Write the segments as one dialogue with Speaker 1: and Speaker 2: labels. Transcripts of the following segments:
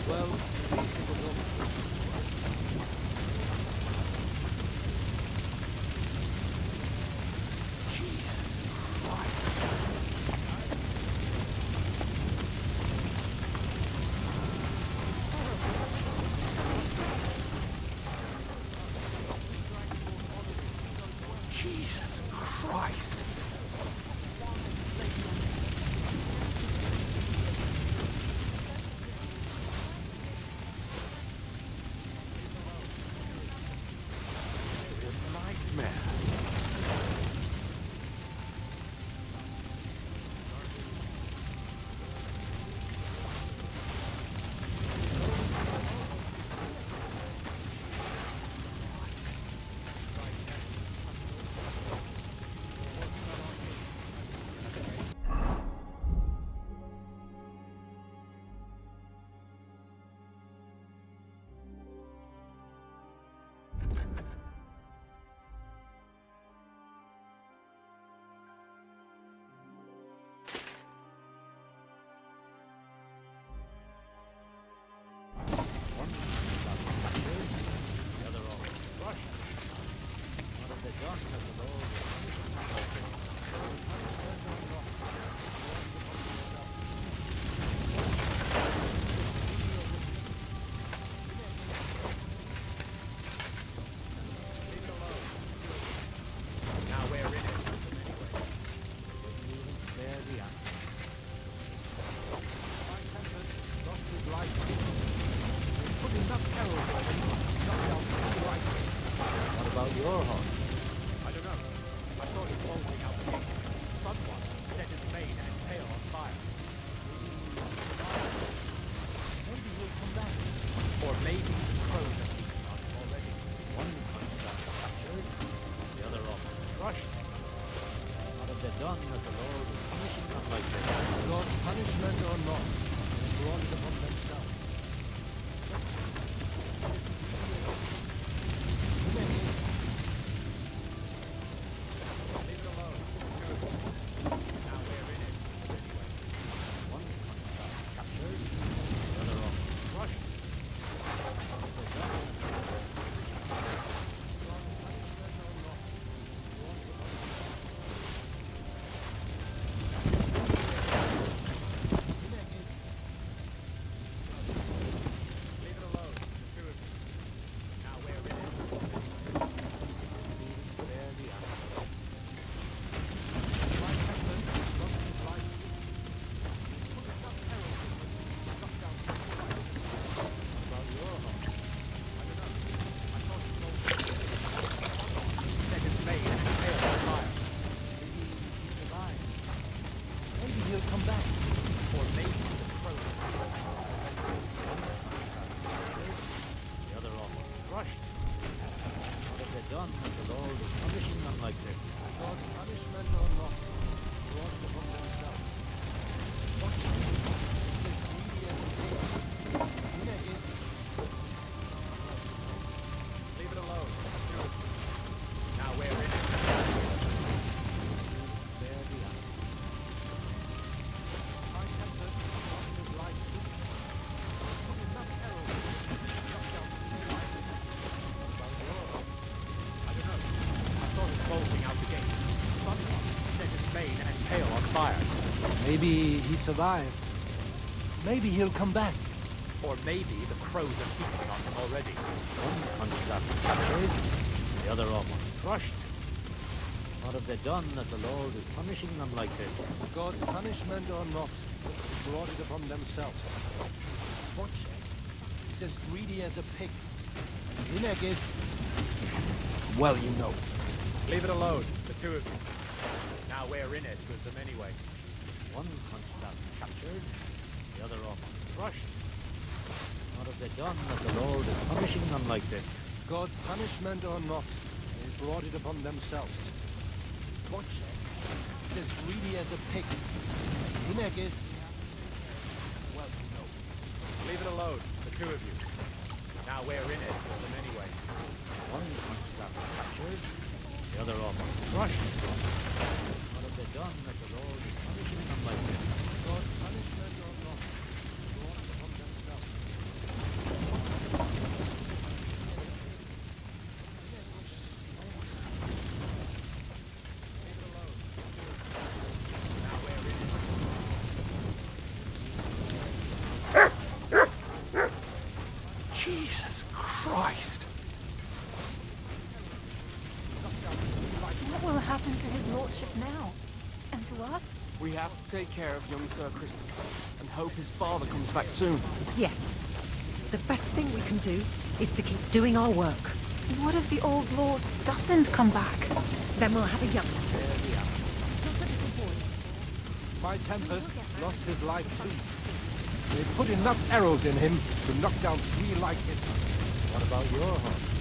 Speaker 1: Well, at least it was all... Jesus Christ. Jesus Christ. This is a nightmare. What about your horse?
Speaker 2: I don't know. I saw it bolting out the gate. Someone set his mane and tail on fire.
Speaker 1: Maybe he'll come back.
Speaker 2: Or maybe the crows are feasting on him already.
Speaker 1: One hunchback captured,
Speaker 2: The other almost crushed.
Speaker 1: what have they done that the Lord is punishing them like this? God's punishment or not, they brought it upon themselves.
Speaker 2: Leave it alone. Now we're in it. Anyway.
Speaker 1: One hunchback captured, the other almost
Speaker 2: Crushed. Leave it alone. The two of you. Now we're in it.
Speaker 1: Spare the animal.
Speaker 2: My husband lost his life. Put enough peril to him. Knock down his life.
Speaker 1: What about your horse?
Speaker 2: I don't know. I thought he told me. Set his mane and his tail on fire.
Speaker 1: Maybe he survived. Maybe he'll come back.
Speaker 2: Or maybe the crows.
Speaker 1: The other almost
Speaker 2: Crushed.
Speaker 1: What have they done that the Lord is punishing them like this? God's punishment or not, they brought it upon themselves. What should we do? As greedy as a pig. Winner is...
Speaker 2: Leave it alone. The two of you. Now we're in it.
Speaker 1: Spare the animal.
Speaker 2: My husband lost his life. Put enough peril to him. Knock down his life.
Speaker 1: What about your horse?
Speaker 2: I don't know. I saw him bolting out the gate. Someone set his mane and tail on fire.
Speaker 1: Maybe he survived. Maybe he'll come back.
Speaker 2: Or maybe the crows are feasting on him already.
Speaker 1: One hunchback captured, the other almost crushed. What have they done that the Lord is punishing them like this? God's punishment or not, they brought it upon themselves. Butcher is as greedy as a pig. And Ineg is... well, you know.
Speaker 2: Leave it alone, the two of you. Now we're in it with them anyway.
Speaker 1: One hunchback captured, the other almost crushed. What have they done that the Lord is punishing them like this? God's punishment or not, they brought it upon themselves. Butcher is as greedy as a pig. And Ineg is... well, you know.
Speaker 2: Leave it alone, the two of you. Now we're in it with them anyway.
Speaker 1: One hunchback captured, the other almost crushed. What have they done that the Lord is punishing them like this? God's punishment or not, they brought it upon themselves.
Speaker 3: Jesus Christ!
Speaker 4: What will happen to his lordship now? And to us?
Speaker 2: We have to take care of young Sir Christopher and hope his father comes back soon.
Speaker 5: Yes. The best thing we can do is to keep doing our work.
Speaker 4: What if the old lord doesn't come back?
Speaker 5: Then we'll have a young one.
Speaker 2: My Tempest lost his life too. They put enough arrows in him to knock down 3 like him.
Speaker 1: What about your horse?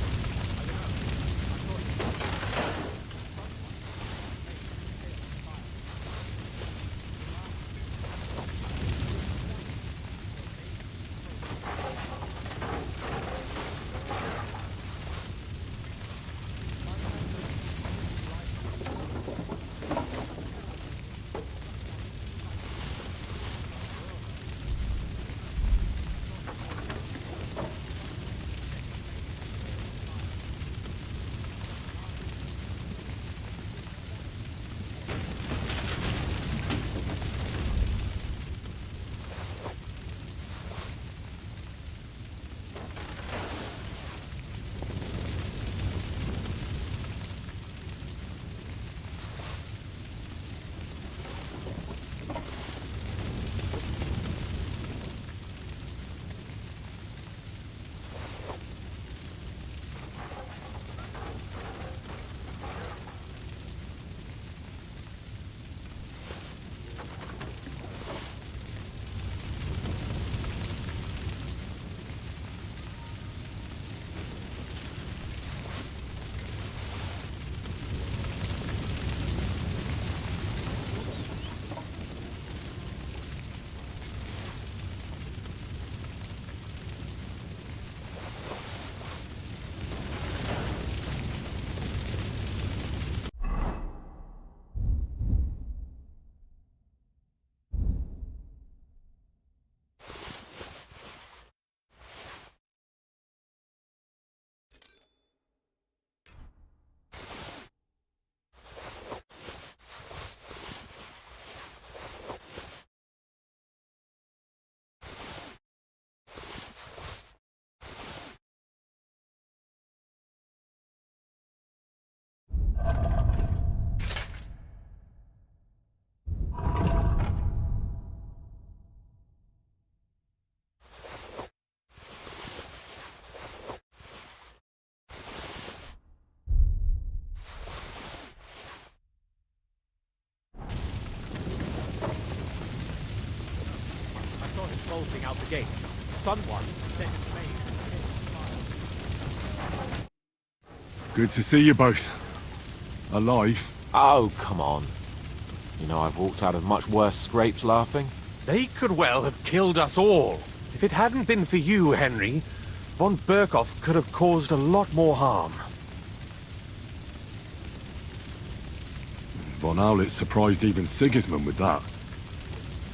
Speaker 2: Bolting out the gate. Someone set it fade.
Speaker 6: Good to see you both. Alive.
Speaker 3: Oh, come on. You know I've walked out of much worse scrapes laughing.
Speaker 7: They could well have killed us all. If it hadn't been for you, Henry, von Berkhoff could have caused a lot more harm.
Speaker 6: Von Owlet surprised even Sigismund with that.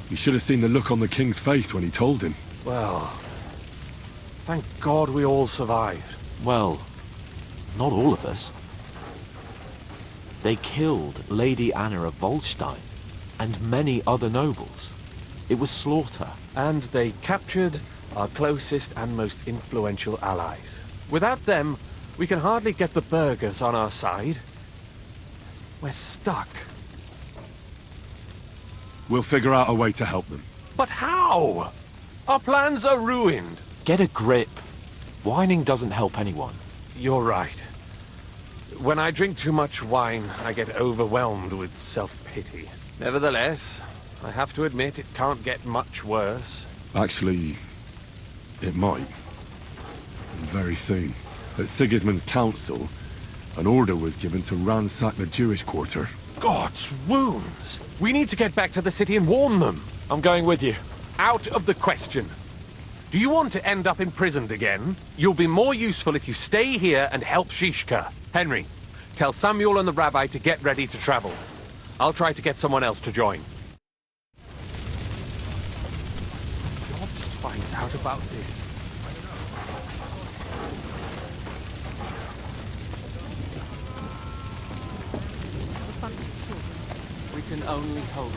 Speaker 6: You should have seen the look on the king's face when he told him.
Speaker 7: Well, thank God we all survived.
Speaker 3: Well, not all of us. They killed Lady Anna of Volstein and many other nobles. It was slaughter.
Speaker 7: And they captured our closest and most influential allies. Without them, we can hardly get the burghers on our side. We're stuck.
Speaker 6: We'll figure out a way to help them.
Speaker 7: But how? Our plans are ruined.
Speaker 3: Get a grip. Whining doesn't help anyone.
Speaker 7: You're right. When I drink too much wine, I get overwhelmed with self-pity. Nevertheless, I have to admit it can't get much worse.
Speaker 6: Actually, it might. And very soon. At Sigismund's council, an order was given to ransack the Jewish quarter.
Speaker 7: God's wounds! We need to get back to the city and warn them.
Speaker 3: I'm going with you.
Speaker 7: Out of the question. Do you want to end up imprisoned again? You'll be more useful if you stay here and help Shishka. Henry, tell Samuel and the rabbi to get ready to travel. I'll try to get someone else to join. Jobs finds out about this.
Speaker 2: We can only hope.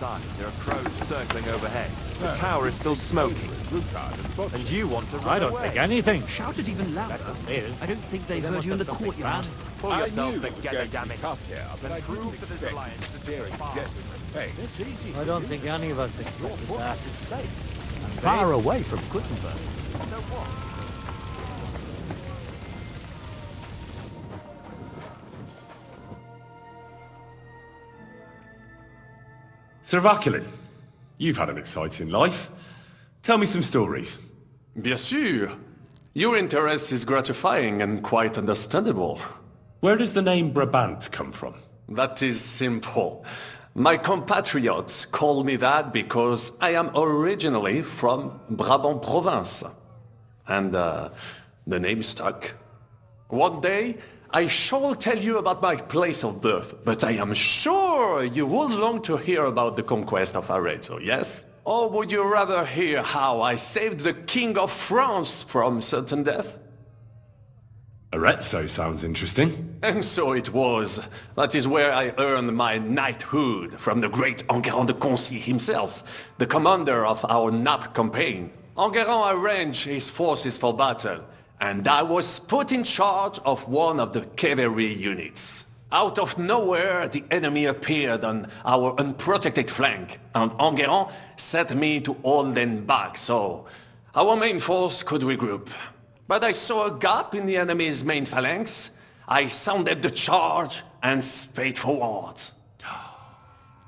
Speaker 8: outside. There are crows circling overhead. The tower is still smoking. And you want to run
Speaker 1: I don't
Speaker 8: away.
Speaker 1: think anything.
Speaker 5: Shouted even louder.
Speaker 1: Let them live.
Speaker 5: I don't think they
Speaker 1: They
Speaker 5: heard
Speaker 1: must
Speaker 5: you in the
Speaker 1: have something
Speaker 5: courtyard.
Speaker 1: planned.
Speaker 8: Pull yourselves
Speaker 2: I knew it was
Speaker 8: together,
Speaker 2: going to
Speaker 8: damn
Speaker 2: be
Speaker 8: it.
Speaker 2: tough here, but I
Speaker 8: Prove
Speaker 2: didn't
Speaker 8: that this
Speaker 2: expect
Speaker 8: alliance is
Speaker 2: steering
Speaker 8: fast.
Speaker 2: get to the face.
Speaker 9: It's easy.
Speaker 1: I don't think any of us expected that.
Speaker 9: It's safe.
Speaker 1: And
Speaker 9: Far away from Gutenberg.
Speaker 8: So what?
Speaker 6: Sir Vaculin, you've had an exciting life. Tell me some stories.
Speaker 10: Bien sûr. Your interest is gratifying and quite understandable.
Speaker 6: Where does the name Brabant come from?
Speaker 10: That is simple. My compatriots call me that because I am originally from Brabant province. And the name stuck. One day, I shall tell you about my place of birth, but I am sure you would long to hear about the conquest of Arezzo, yes? Or would you rather hear how I saved the King of France from certain death?
Speaker 6: Arezzo sounds interesting.
Speaker 10: And so it was. That is where I earned my knighthood from the great Enguerrand de Concy himself, the commander of our Naples campaign. Enguerrand arranged his forces for battle, and I was put in charge of one of the cavalry units. Out of nowhere, the enemy appeared on our unprotected flank, and Enguerrand set me to hold them back so our main force could regroup. But I saw a gap in the enemy's main phalanx. I sounded the charge and sped forwards.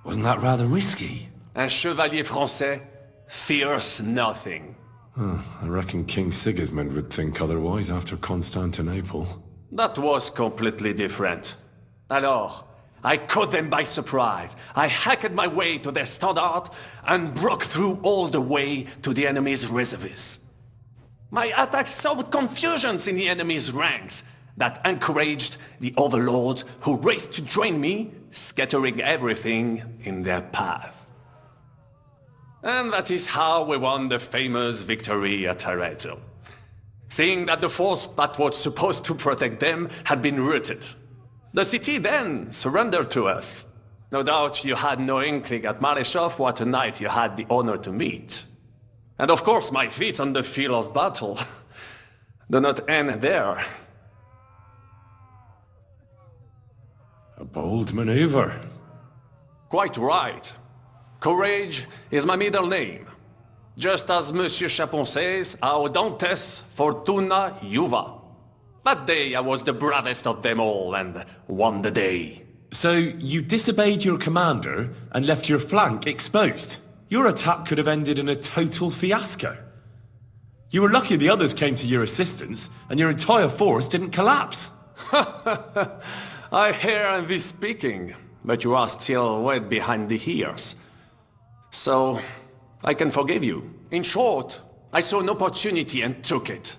Speaker 6: Wasn't that rather risky?
Speaker 10: Un chevalier français fears nothing.
Speaker 6: I reckon King Sigismund would think otherwise after Constantinople.
Speaker 10: That was completely different. Alors, I caught them by surprise. I hacked my way to their standard and broke through all the way to the enemy's reserves. My attack sowed confusions in the enemy's ranks that encouraged the overlords who raced to join me, scattering everything in their path. And that is how we won the famous victory at Arezzo. Seeing that the force that was supposed to protect them had been routed. The city then surrendered to us. No doubt you had no inkling at Maleshov what a knight you had the honor to meet. And of course my feats on the field of battle do not end there.
Speaker 6: A bold maneuver.
Speaker 10: Quite right. Courage is my middle name. Just as Monsieur Chapon says, Audantes Fortuna Juva. That day I was the bravest of them all and won the day.
Speaker 6: So you disobeyed your commander and left your flank exposed. Your attack could have ended in a total fiasco. You were lucky the others came to your assistance and your entire force didn't collapse.
Speaker 10: I hear envy speaking, but you are still wet behind the ears. So, I can forgive you. In short, I saw an opportunity and took it.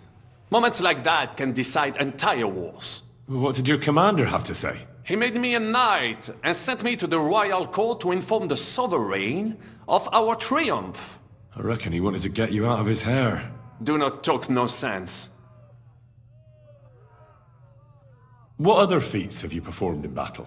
Speaker 10: Moments like that can decide entire wars.
Speaker 6: What did your commander have to say?
Speaker 10: He made me a knight and sent me to the royal court to inform the sovereign of our triumph.
Speaker 6: I reckon he wanted to get you out of his hair.
Speaker 10: Do not talk nonsense.
Speaker 6: What other feats have you performed in battle?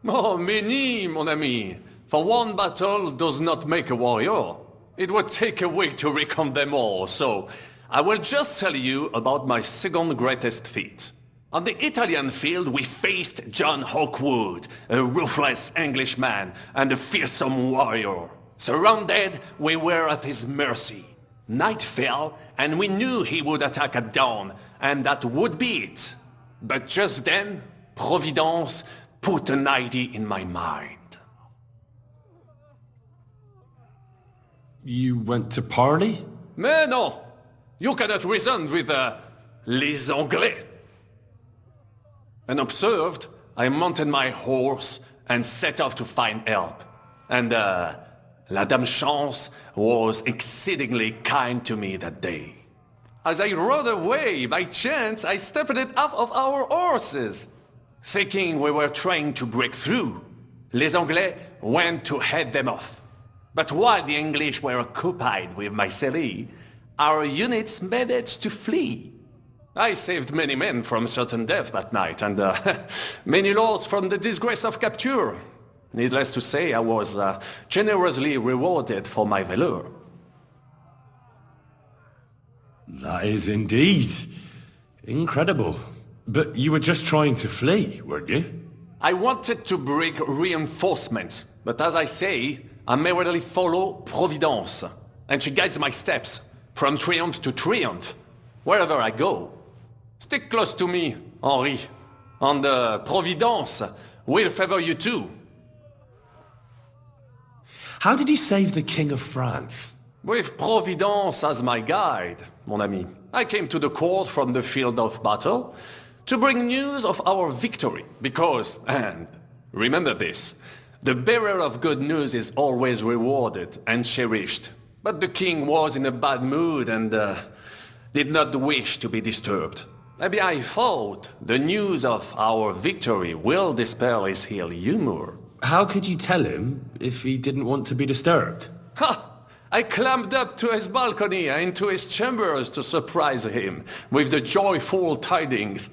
Speaker 10: Oh, many, mon ami. For one battle does not make a warrior. It would take a week to recount them all, so I will just tell you about my second greatest feat. On the Italian field, we faced John Hawkwood, a ruthless Englishman and a fearsome warrior. Surrounded, we were at his mercy. Night fell, and we knew he would attack at dawn, and that would be it. But just then, Providence put an idea in my mind.
Speaker 6: You went to parley?
Speaker 10: Mais non! You cannot reason with les Anglais. Unobserved, I mounted my horse and set off to find help. And La Dame Chance was exceedingly kind to me that day. As I rode away, by chance, I stepped it off of our horses. Thinking we were trying to break through, les Anglais went to head them off. But while the English were occupied with my Marseille, our units managed to flee. I saved many men from certain death that night, and many lords from the disgrace of capture. Needless to say, I was generously rewarded for my valor.
Speaker 6: That is indeed incredible. But you were just trying to flee, weren't you?
Speaker 10: I wanted to bring reinforcements, but as I say, I merely follow Providence, and she guides my steps, from triumph to triumph, wherever I go. Stick close to me, Henri, and Providence will favor you too.
Speaker 6: How did you save the King of France?
Speaker 10: With Providence as my guide, mon ami, I came to the court from the field of battle to bring news of our victory, because, and remember this, the bearer of good news is always rewarded and cherished. But the king was in a bad mood and did not wish to be disturbed. Maybe I thought the news of our victory will dispel his ill humor.
Speaker 6: How could you tell him if he didn't want to be disturbed?
Speaker 10: Ha! I climbed up to his balcony and to his chambers to surprise him with the joyful tidings.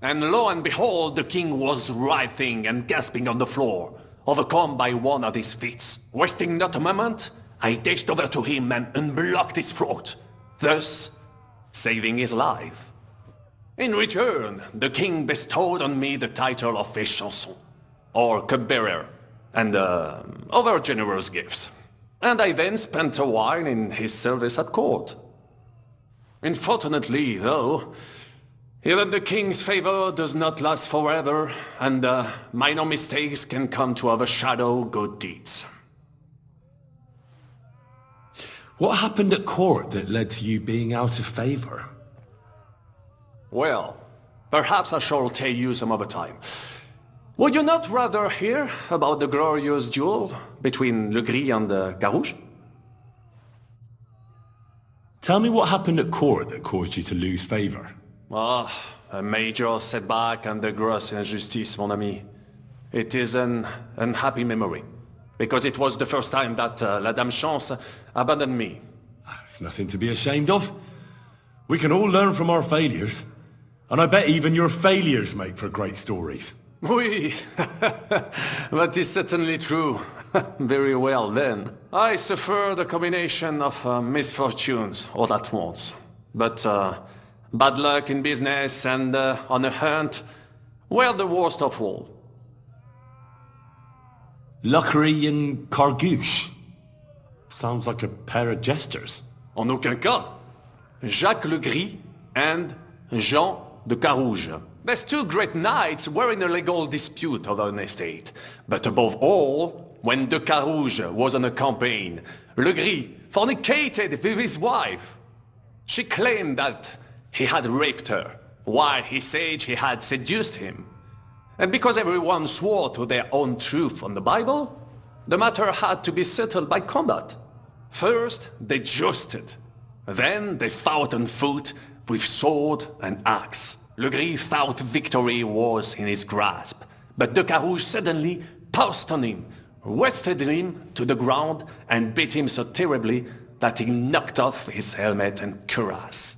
Speaker 10: And lo and behold, the king was writhing and gasping on the floor, overcome by one of his fits. Wasting not a moment, I dashed over to him and unblocked his throat, thus saving his life. In return, the king bestowed on me the title of Échanson, or cupbearer, and other generous gifts. And I then spent a while in his service at court. Unfortunately, though, even the king's favor does not last forever, and minor mistakes can come to overshadow good deeds.
Speaker 6: What happened at court that led to you being out of favor?
Speaker 10: Well, perhaps I shall tell you some other time. Would you not rather hear about the glorious duel between Le Gris and Carouge?
Speaker 6: Tell me what happened at court that caused you to lose favor.
Speaker 10: Ah, a major setback and a gross injustice, mon ami. It is an unhappy memory, because it was the first time that La Dame Chance abandoned me.
Speaker 6: It's nothing to be ashamed of. We can all learn from our failures. And I bet even your failures make for great stories.
Speaker 10: Oui, that is certainly true. Very well then. I suffered a combination of misfortunes all at once. But bad luck in business and on a hunt were the worst of all.
Speaker 6: Luckery and Cargouche. Sounds like a pair of jesters.
Speaker 10: En aucun cas. Jacques Le Gris and Jean de Carouge. These two great knights were in a legal dispute over an estate. But above all, when de Carouge was on a campaign, Le Gris fornicated with his wife. She claimed that he had raped her, while he said he had seduced him. And because everyone swore to their own truth on the Bible, the matter had to be settled by combat. First, they jousted. Then they fought on foot with sword and axe. Le Gris thought victory was in his grasp, but de Carouge suddenly pounced on him, wrested him to the ground, and beat him so terribly that he knocked off his helmet and cuirass.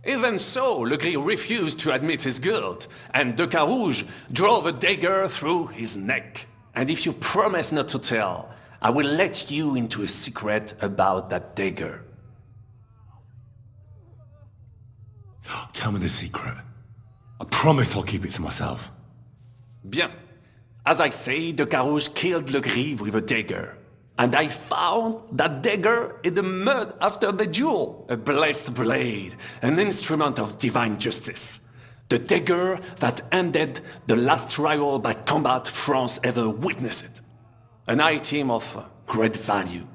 Speaker 10: Even so, Le Gris refused to admit his guilt, and de Carouge drove a dagger through his neck. And if you promise not to tell, I will let you into a secret about that dagger.
Speaker 6: Tell me the secret. I promise I'll keep it to myself.
Speaker 10: Bien. As I say, de Carouge killed Le Gris with a dagger. And I found that dagger in the mud after the duel. A blessed blade, an instrument of divine justice. The dagger that ended the last trial by combat France ever witnessed. An item of great value.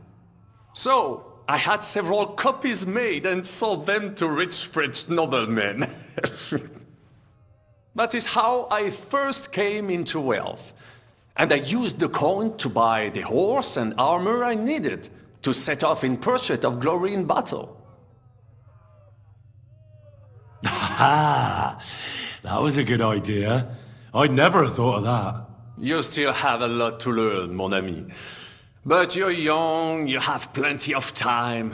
Speaker 10: So, I had several copies made and sold them to rich French noblemen. That is how I first came into wealth. And I used the coin to buy the horse and armor I needed to set off in pursuit of glory in battle.
Speaker 6: Ha! That was a good idea. I'd never have thought of that.
Speaker 10: You still have a lot to learn, mon ami. But you're young, you have plenty of time.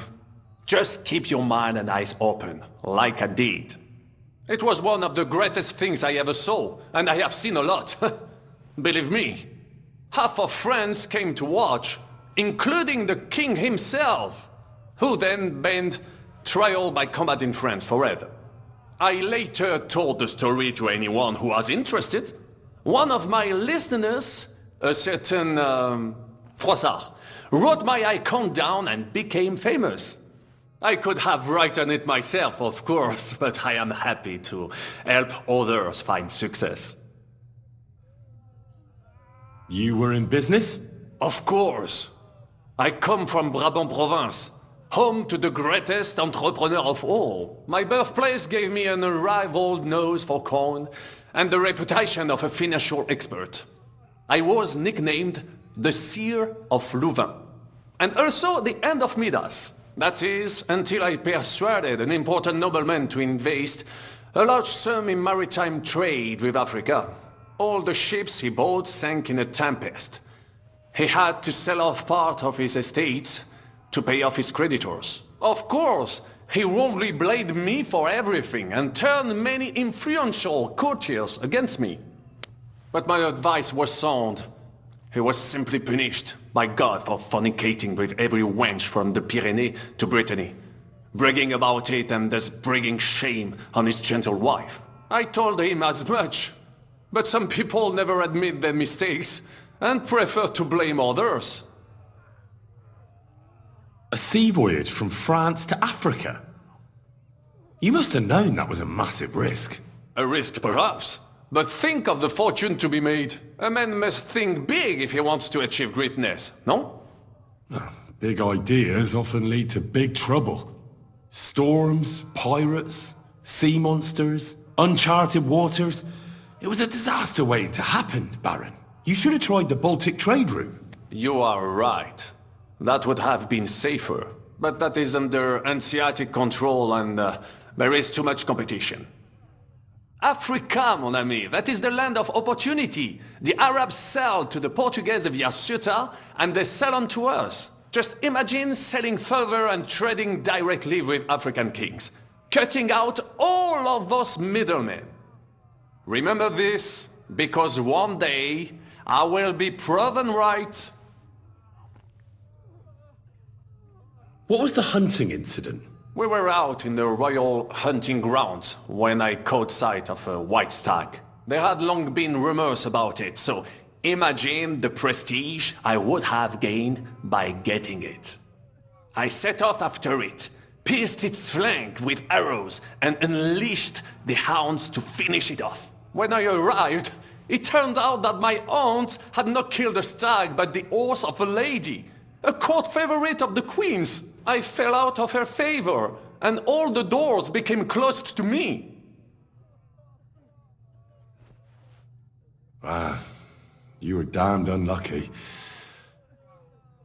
Speaker 10: Just keep your mind and eyes open, like I did. It was one of the greatest things I ever saw, and I have seen a lot. Believe me, Half of France came to watch, including the king himself, who then banned trial by combat in France forever. I later told the story to anyone who was interested. One of my listeners, a certain Froissart, wrote my icon down and became famous. I could have written it myself, of course, but I am happy to help others find success.
Speaker 6: You were in business?
Speaker 10: Of course. I come from Brabant province, home to the greatest entrepreneur of all. My birthplace gave me an unrivaled nose for coin and the reputation of a financial expert. I was nicknamed the Seer of Louvain, and also the End of Midas. That is, until I persuaded an important nobleman to invest a large sum in maritime trade with Africa. All the ships he bought sank in a tempest. He had to sell off part of his estates to pay off his creditors. Of course, he wrongly blamed me for everything and turned many influential courtiers against me. But my advice was sound. He was simply punished by God for fornicating with every wench from the Pyrenees to Brittany, bragging about it and thus bringing shame on his gentle wife. I told him as much, but some people never admit their mistakes and prefer to blame others.
Speaker 6: A sea voyage from France to Africa? You must have known that was a massive risk.
Speaker 10: A risk, perhaps. But think of the fortune to be made. A man must think big if he wants to achieve greatness, no?
Speaker 6: Big ideas often lead to big trouble. Storms, pirates, sea monsters, uncharted waters. It was a disaster waiting to happen, Baron. You should have tried the Baltic trade route.
Speaker 10: You are right. That would have been safer. But that is under Hanseatic control and there is too much competition. Africa, mon ami, that is the land of opportunity. The Arabs sell to the Portuguese via Ceuta, and they sell on to us. Just imagine selling further and trading directly with African kings, cutting out all of those middlemen. Remember this, because one day I will be proven right.
Speaker 6: What was the hunting incident?
Speaker 10: We were out in the royal hunting grounds when I caught sight of a white stag. There had long been rumors about it, so imagine the prestige I would have gained by getting it. I set off after it, pierced its flank with arrows, and unleashed the hounds to finish it off. When I arrived, it turned out that my aunt had not killed a stag but the horse of a lady, a court favorite of the queen's. I fell out of her favor, and all the doors became closed to me.
Speaker 6: You were damned unlucky.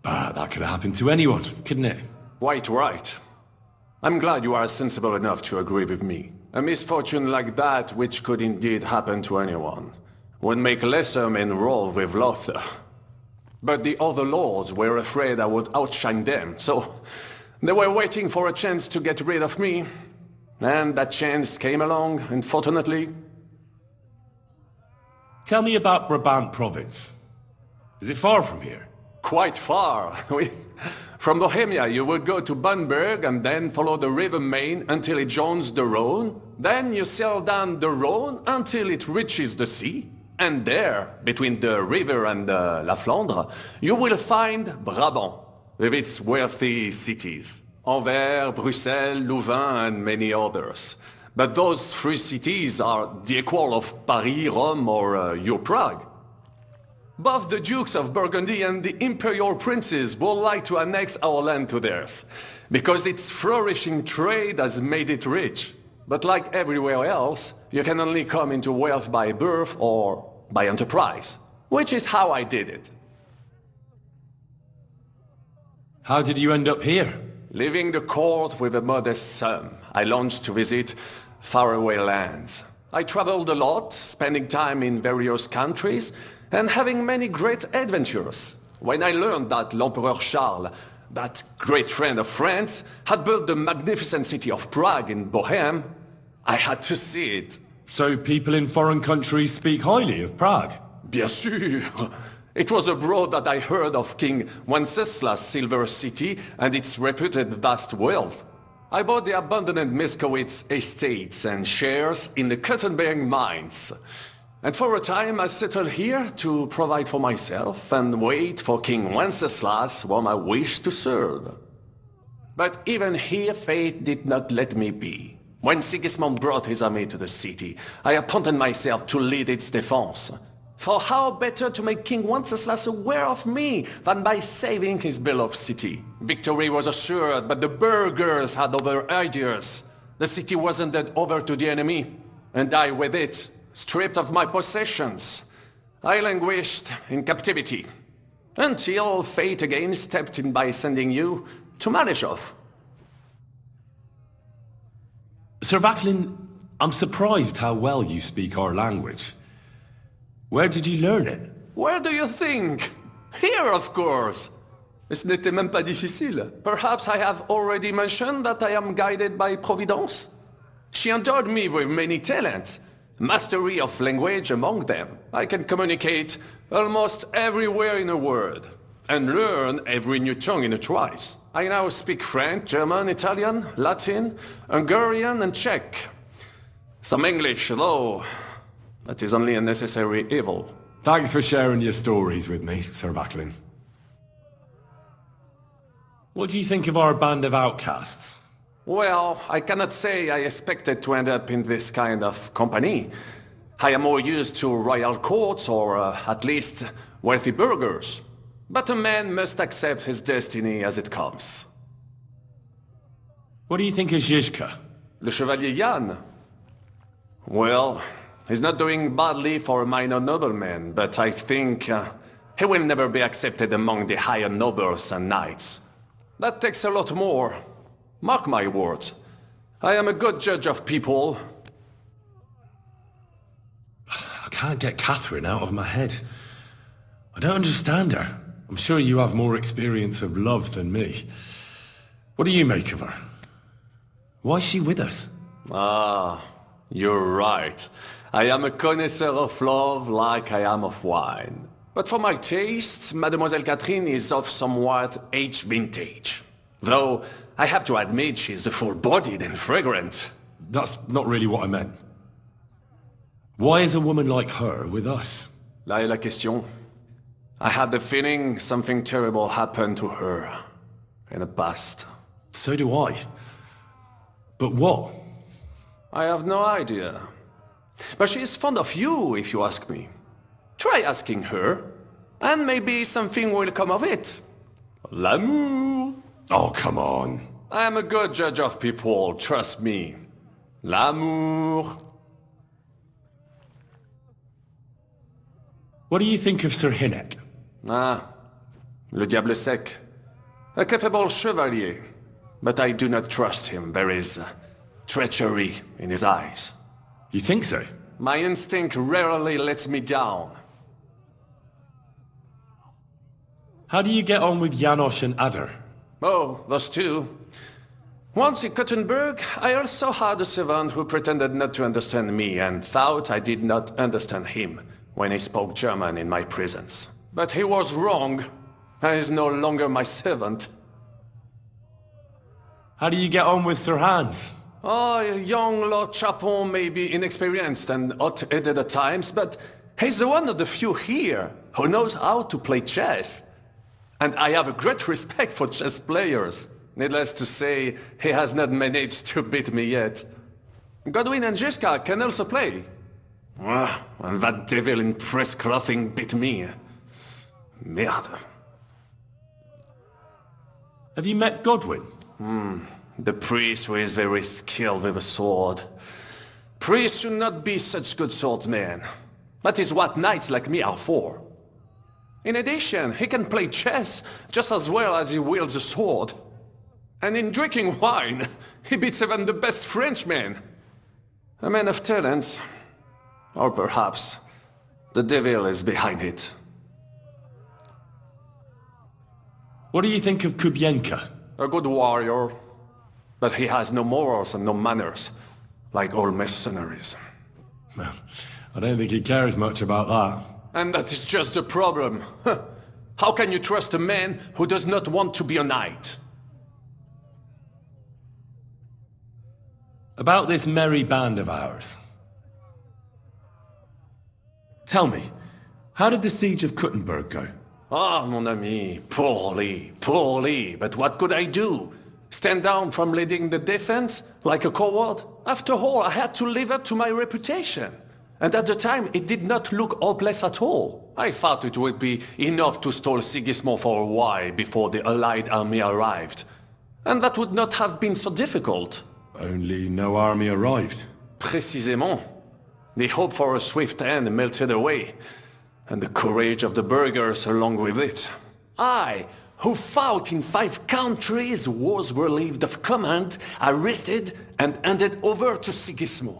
Speaker 6: But that could have happened to anyone, couldn't it?
Speaker 10: Quite right. I'm glad you are sensible enough to agree with me. A misfortune like that, which could indeed happen to anyone, would make lesser men roll with laughter. But the other lords were afraid I would outshine them, so they were waiting for a chance to get rid of me. And that chance came along, unfortunately.
Speaker 6: Tell me about Brabant province. Is it far from here?
Speaker 10: Quite far. From Bohemia, you would go to Bamberg and then follow the river Main until it joins the Rhone. Then you sail down the Rhone until it reaches the sea. And there, between the river and La Flandre, you will find Brabant, with its wealthy cities. Anvers, Bruxelles, Louvain, and many others. But those three cities are the equal of Paris, Rome, or your Prague. Both the Dukes of Burgundy and the Imperial Princes would like to annex our land to theirs, because its flourishing trade has made it rich. But like everywhere else, you can only come into wealth by birth or by enterprise, which is how I did it.
Speaker 6: How did you end up here?
Speaker 10: Leaving the court with a modest sum, I launched to visit faraway lands. I traveled a lot, spending time in various countries, and having many great adventures. When I learned that l'Empereur Charles, that great friend of France, had built the magnificent city of Prague in Bohème, I had to see it.
Speaker 6: So people in foreign countries speak highly of Prague?
Speaker 10: Bien sûr! It was abroad that I heard of King Wenceslas' silver city and its reputed vast wealth. I bought the abandoned Miskowitz estates and shares in the cotton-bearing mines. And for a time I settled here to provide for myself and wait for King Wenceslas whom I wished to serve. But even here fate did not let me be. When Sigismund brought his army to the city, I appointed myself to lead its defense. For how better to make King Wenceslas aware of me than by saving his beloved city? Victory was assured, but the burghers had other ideas. The city was handed over to the enemy, and I with it, stripped of my possessions. I languished in captivity, until fate again stepped in by sending you to Malishov.
Speaker 6: Sir Vaclin, I'm surprised how well you speak our language. Where did you learn it?
Speaker 10: Where do you think? Here, of course. Ce n'était même pas difficile. Perhaps I have already mentioned that I am guided by Providence? She endowed me with many talents. Mastery of language among them. I can communicate almost everywhere in a word, and learn every new tongue in a trice. I now speak French, German, Italian, Latin, Hungarian, and Czech. Some English, though. That is only a necessary evil.
Speaker 6: Thanks for sharing your stories with me, Sir Vaclin. What do you think of our band of outcasts?
Speaker 10: Well, I cannot say I expected to end up in this kind of company. I am more used to royal courts or at least wealthy burghers. But a man must accept his destiny as it comes.
Speaker 6: What do you think of Zizka?
Speaker 10: Le Chevalier Jan? Well, he's not doing badly for a minor nobleman, but I think he will never be accepted among the higher nobles and knights. That takes a lot more. Mark my words. I am a good judge of people.
Speaker 6: I can't get Catherine out of my head. I don't understand her. I'm sure you have more experience of love than me. What do you make of her? Why is she with us?
Speaker 10: Ah, you're right. I am a connoisseur of love like I am of wine. But for my tastes, Mademoiselle Catherine is of somewhat aged vintage. Though, I have to admit she's full-bodied and fragrant.
Speaker 6: That's not really what I meant. Why is a woman like her with us?
Speaker 10: Là est la question. I have the feeling something terrible happened to her in the past.
Speaker 6: So do I. But what?
Speaker 10: I have no idea. But she is fond of you, if you ask me. Try asking her, and maybe something will come of it. L'amour.
Speaker 6: Oh, come on.
Speaker 10: I am a good judge of people, trust me. L'amour.
Speaker 6: What do you think of Sir Hynek?
Speaker 10: Ah, le diable sec. A capable chevalier. But I do not trust him. There is treachery in his eyes.
Speaker 6: You think so?
Speaker 10: My instinct rarely lets me down.
Speaker 6: How do you get on with Janosch and Adder?
Speaker 10: Oh, those two. Once in Kuttenberg, I also had a servant who pretended not to understand me and thought I did not understand him when he spoke German in my presence. But he was wrong. He is no longer my servant.
Speaker 6: How do you get on with Sir Hans?
Speaker 10: Oh, young Lord Chapon may be inexperienced and hot-headed at times, but he's one of the few here who knows how to play chess. And I have a great respect for chess players. Needless to say, he has not managed to beat me yet. Godwin and Zizka can also play. Ah, and that devil in press clothing beat me. Merde.
Speaker 6: Have you met Godwin?
Speaker 10: The priest who is very skilled with a sword. Priests should not be such good swordsmen. That is what knights like me are for. In addition, he can play chess just as well as he wields a sword. And in drinking wine, he beats even the best Frenchmen. A man of talents. Or perhaps, the devil is behind it.
Speaker 6: What do you think of Kubienka?
Speaker 10: A good warrior. But he has no morals and no manners, like all mercenaries.
Speaker 6: Well, I don't think he cares much about that.
Speaker 10: And that is just the problem. How can you trust a man who does not want to be a knight?
Speaker 6: About this merry band of ours. Tell me, how did the siege of Kuttenberg go?
Speaker 10: Ah, mon ami, poorly, poorly. But what could I do? Stand down from leading the defense like a coward? After all, I had to live up to my reputation. And at the time, it did not look hopeless at all. I thought it would be enough to stall Sigismund for a while before the Allied army arrived. And that would not have been so difficult.
Speaker 6: Only no army arrived.
Speaker 10: Précisément. The hope for a swift end melted away, and the courage of the burghers along with it. I, who fought in 5 countries, was relieved of command, arrested, and handed over to Sigismund.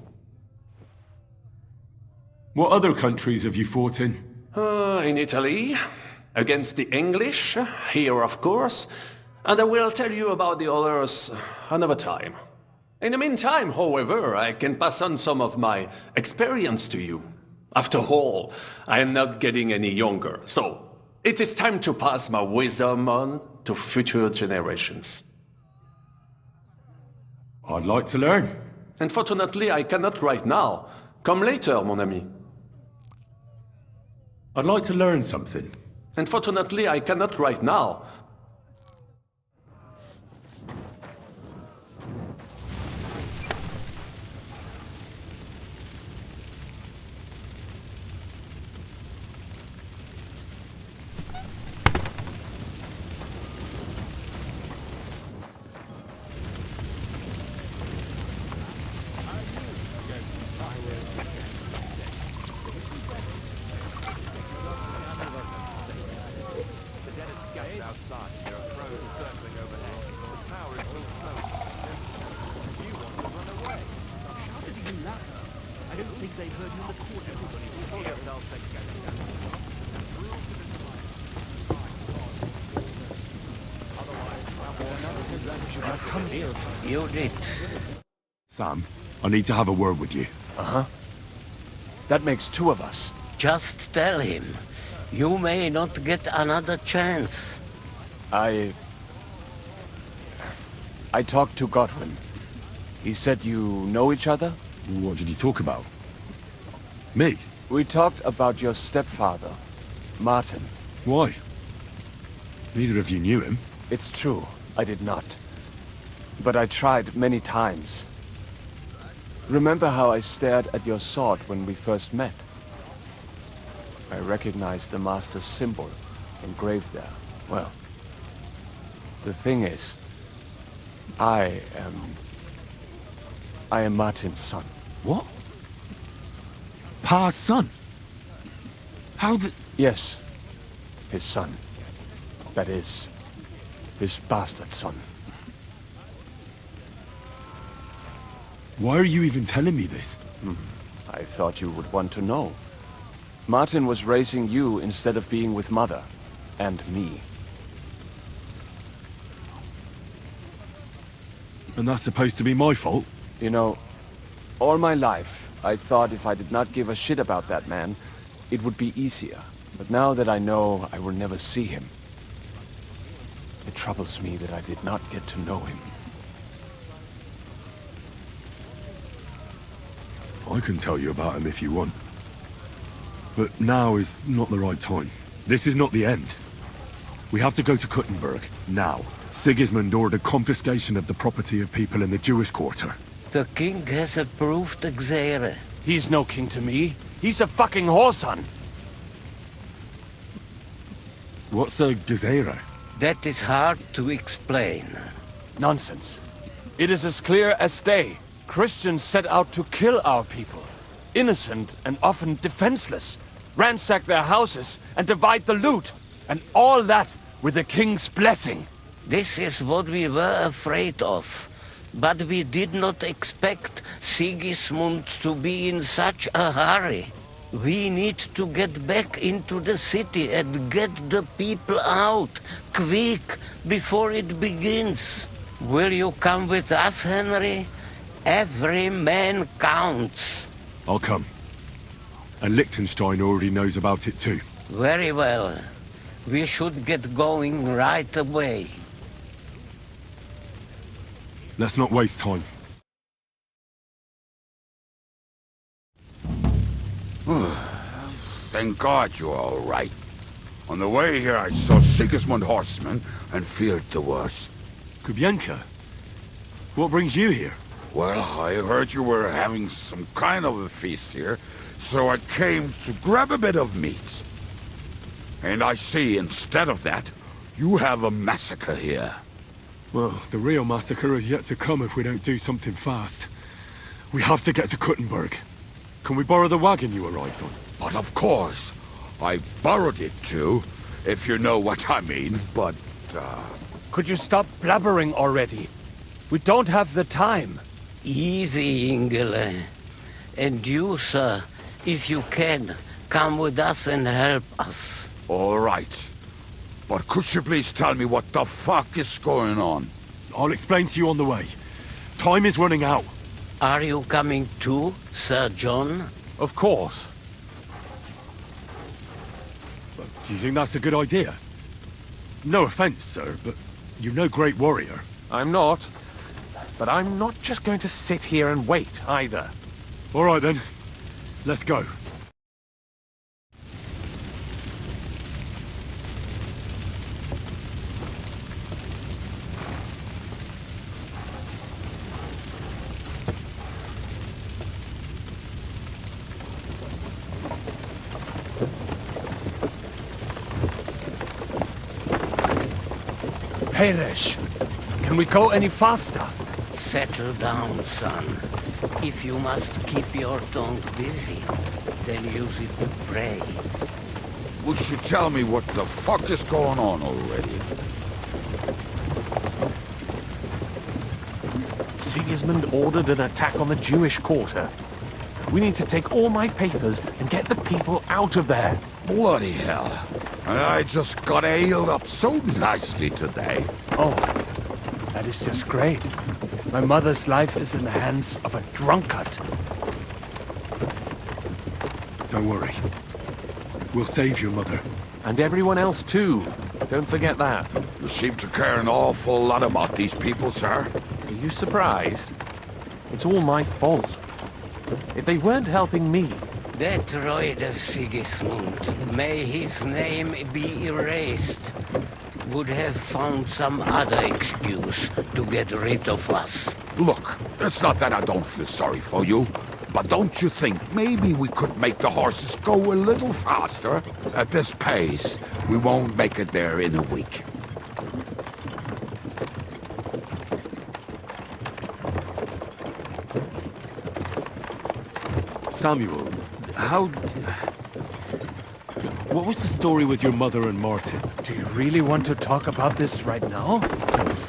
Speaker 6: What other countries have you fought in?
Speaker 10: In Italy, against the English, here of course, and I will tell you about the others another time. In the meantime, however, I can pass on some of my experience to you. After all, I am not getting any younger, so it is time to pass my wisdom on to future generations.
Speaker 6: I'd like to learn.
Speaker 10: Unfortunately, I cannot right now. Come later, mon ami.
Speaker 6: I'd like to learn something.
Speaker 10: Unfortunately, I cannot right now.
Speaker 9: You did.
Speaker 6: Sam, I need to have a word with you.
Speaker 9: Uh-huh.
Speaker 11: That makes 2 of us.
Speaker 9: Just tell him. You may not get another chance.
Speaker 11: I talked to Godwin. He said you know each other?
Speaker 6: What did you talk about? Me?
Speaker 11: We talked about your stepfather, Martin.
Speaker 6: Why? Neither of you knew him.
Speaker 11: It's true, I did not. But I tried many times. Remember how I stared at your sword when we first met? I recognized the Master's symbol engraved there. Well, the thing is, I am Martin's son.
Speaker 6: What? Pa's son? How did...
Speaker 11: Yes, his son. That is, his bastard son.
Speaker 6: Why are you even telling me this?
Speaker 11: I thought you would want to know. Martin was raising you instead of being with Mother. And me.
Speaker 6: And that's supposed to be my fault?
Speaker 11: You know, all my life, I thought if I did not give a shit about that man, it would be easier. But now that I know I will never see him, it troubles me that I did not get to know him.
Speaker 6: I can tell you about him if you want. But now is not the right time. This is not the end. We have to go to Kuttenberg, now. Sigismund ordered confiscation of the property of people in the Jewish quarter.
Speaker 9: The king has approved Xere.
Speaker 11: He's no king to me. He's a fucking whoreson.
Speaker 6: What's a Gezerah?
Speaker 9: That is hard to explain.
Speaker 11: Nonsense. It is as clear as day. Christians set out to kill our people. Innocent and often defenseless. Ransack their houses and divide the loot. And all that with the king's blessing.
Speaker 9: This is what we were afraid of. But we did not expect Sigismund to be in such a hurry. We need to get back into the city and get the people out, quick, before it begins. Will you come with us, Henry? Every man counts.
Speaker 6: I'll come. And Liechtenstein already knows about it too.
Speaker 9: Very well. We should get going right away.
Speaker 6: Let's not waste time.
Speaker 12: Thank God you're all right. On the way here, I saw Sigismund horsemen and feared the worst.
Speaker 6: Kubienka? What brings you here?
Speaker 12: Well, I heard you were having some kind of a feast here, so I came to grab a bit of meat. And I see, instead of that, you have a massacre here.
Speaker 6: Well, the real massacre is yet to come if we don't do something fast. We have to get to Kuttenberg. Can we borrow the wagon you arrived on?
Speaker 12: But of course. I borrowed it too, if you know what I mean, but,
Speaker 11: Could you stop blabbering already? We don't have the time.
Speaker 9: Easy, Ingele. And you, sir, if you can, come with us and help us.
Speaker 12: All right. But could you please tell me what the fuck is going on?
Speaker 6: I'll explain to you on the way. Time is running out.
Speaker 9: Are you coming too, Sir John?
Speaker 7: Of course.
Speaker 6: Do you think that's a good idea? No offense, sir, but you're no great warrior.
Speaker 7: I'm not. But I'm not just going to sit here and wait, either.
Speaker 6: All right, then. Let's go.
Speaker 11: Peresh, can we go any faster?
Speaker 9: Settle down, son. If you must keep your tongue busy, then use it to pray.
Speaker 12: Would you tell me what the fuck is going on already?
Speaker 7: Sigismund ordered an attack on the Jewish quarter. We need to take all my papers and get the people out of there.
Speaker 12: Bloody hell. I just got ailed up so nicely today.
Speaker 11: Oh, that is just great. My mother's life is in the hands of a drunkard.
Speaker 6: Don't worry. We'll save your mother.
Speaker 7: And everyone else too. Don't forget that.
Speaker 12: You seem to care an awful lot about these people, sir.
Speaker 7: Are you surprised? It's all my fault. If they weren't helping me...
Speaker 9: That droid of Sigismund, may his name be erased, would have found some other excuse to get rid of us.
Speaker 12: Look, it's not that I don't feel sorry for you, but don't you think maybe we could make the horses go a little faster? At this pace, we won't make it there in a week.
Speaker 6: Samuel, what was the story with your mother and Martin?
Speaker 11: Do you really want to talk about this right now?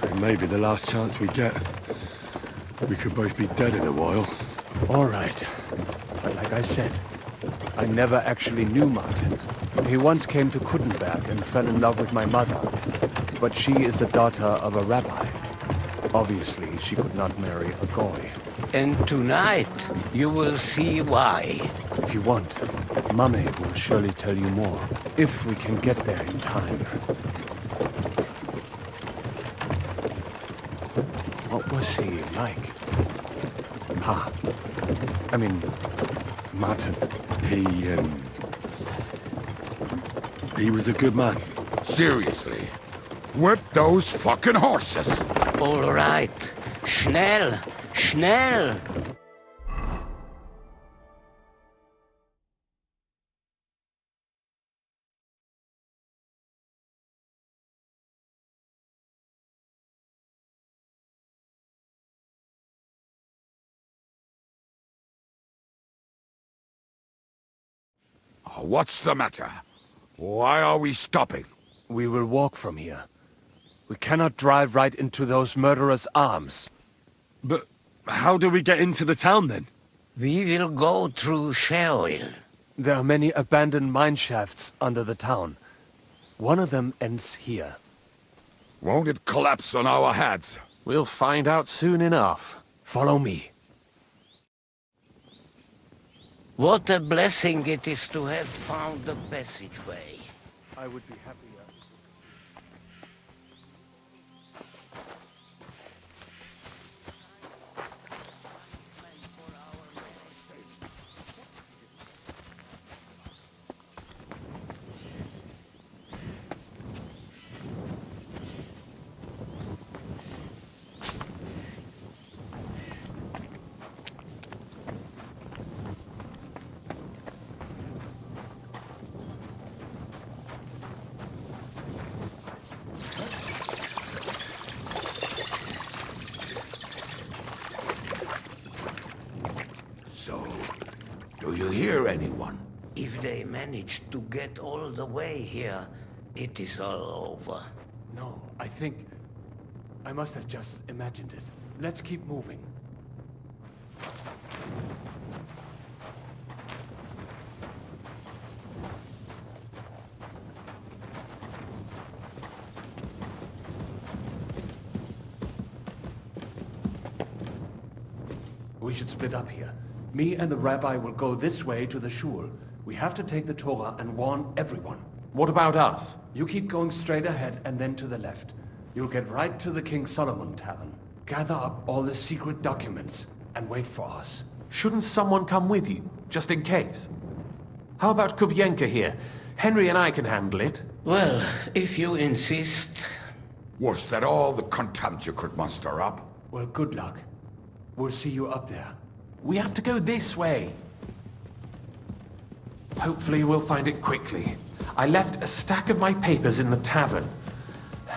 Speaker 6: It may be the last chance we get. We could both be dead in a while.
Speaker 11: All right. But like I said, I never actually knew Martin. He once came to Kuttenberg and fell in love with my mother. But she is the daughter of a rabbi. Obviously, she could not marry a goy.
Speaker 9: And tonight, you will see why.
Speaker 11: If you want, Mummy will surely tell you more. If we can get there in time. What was he like? I mean, Martin.
Speaker 6: He was a good man.
Speaker 12: Seriously. Whip those fucking horses!
Speaker 9: All right. Schnell! Schnell!
Speaker 12: What's the matter? Why are we stopping?
Speaker 11: We will walk from here. We cannot drive right into those murderers' arms.
Speaker 6: But how do we get into the town then?
Speaker 9: We will go through Sheol.
Speaker 11: There are many abandoned mine shafts under the town. One of them ends here.
Speaker 12: Won't it collapse on our heads?
Speaker 7: We'll find out soon enough.
Speaker 11: Follow me.
Speaker 9: What a blessing it is to have found the passageway.
Speaker 11: I would be happier.
Speaker 12: So, do you hear anyone?
Speaker 9: If they manage to get all the way here, it is all over.
Speaker 11: No, I think... I must have just imagined it. Let's keep moving. We should split up here. Me and the rabbi will go this way to the shul. We have to take the Torah and warn everyone.
Speaker 7: What about us?
Speaker 11: You keep going straight ahead and then to the left. You'll get right to the King Solomon Tavern. Gather up all the secret documents and wait for us.
Speaker 7: Shouldn't someone come with you, just in case? How about Kubienka here? Henry and I can handle it.
Speaker 9: Well, if you insist.
Speaker 12: Was that all the contempt you could muster up?
Speaker 11: Well, good luck. We'll see you up there.
Speaker 7: We have to go this way. Hopefully we'll find it quickly. I left a stack of my papers in the tavern.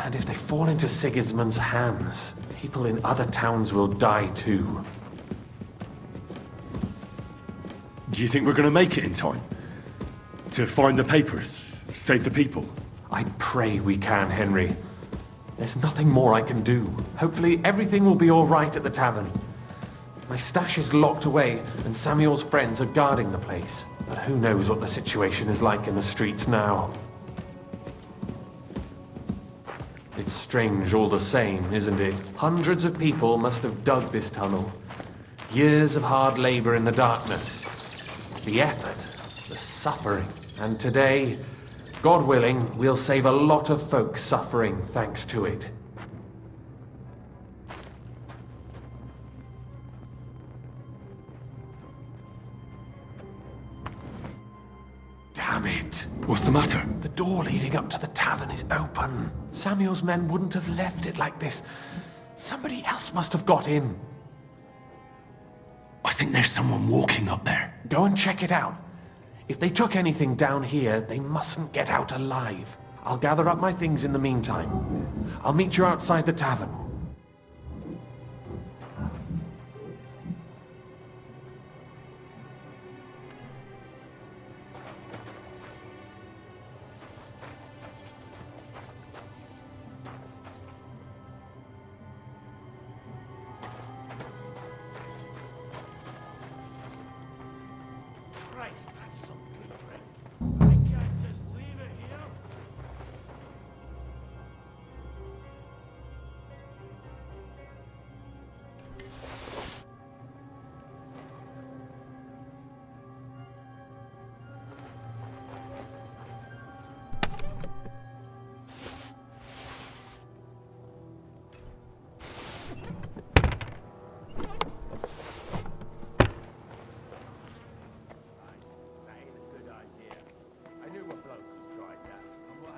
Speaker 7: And if they fall into Sigismund's hands, people in other towns will die too.
Speaker 6: Do you think we're going to make it in time? To find the papers? Save the people?
Speaker 7: I pray we can, Henry. There's nothing more I can do. Hopefully everything will be all right at the tavern. My stash is locked away, and Samuel's friends are guarding the place. But who knows what the situation is like in the streets now. It's strange all the same, isn't it? Hundreds of people must have dug this tunnel. Years of hard labor in the darkness. The effort, the suffering. And today, God willing, we'll save a lot of folks suffering thanks to it. Damn it!
Speaker 6: What's the matter?
Speaker 7: The door leading up to the tavern is open. Samuel's men wouldn't have left it like this. Somebody else must have got in.
Speaker 6: I think there's someone walking up there.
Speaker 7: Go and check it out. If they took anything down here, they mustn't get out alive. I'll gather up my things in the meantime. I'll meet you outside the tavern.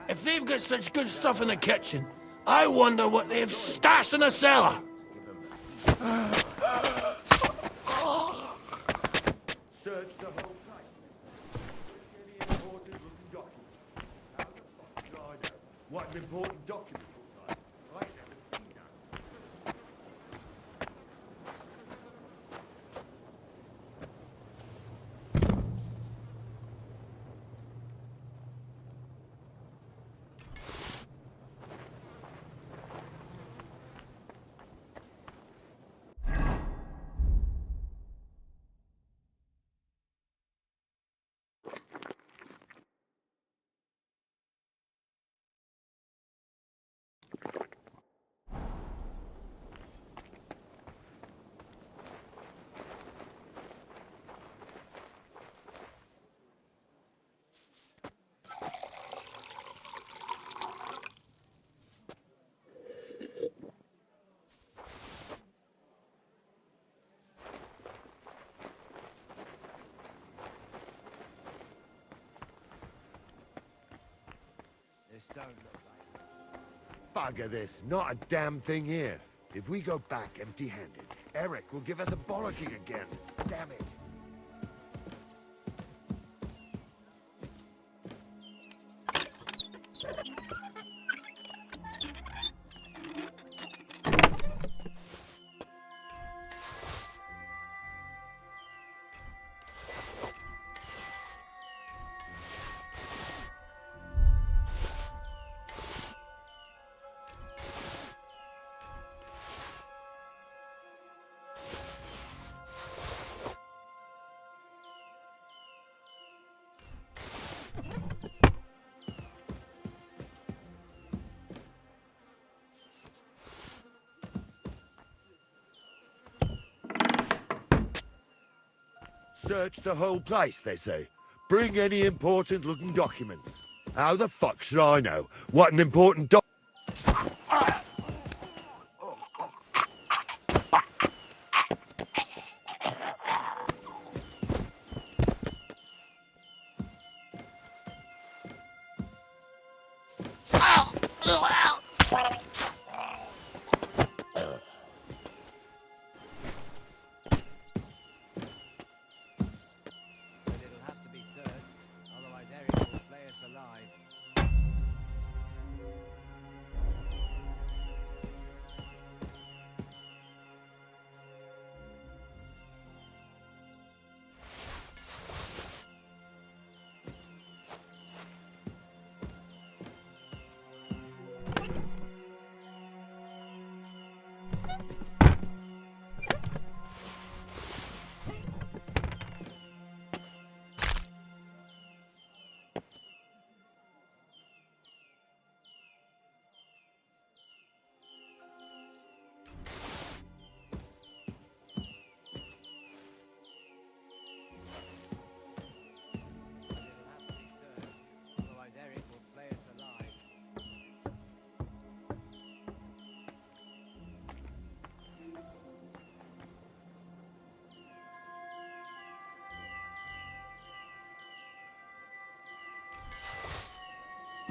Speaker 13: If they've got such good stuff in the kitchen, I wonder what they've stashed in the cellar.
Speaker 2: Search the whole place. Any important looking documents? How the fuck do I know what an important document looks like? I never seen that. Bugger this, not a damn thing here. If we go back empty-handed, Eric will give us a bollocking again. Damn it. Search the whole place, they say. Bring any important-looking documents. How the fuck should I know what an important doc...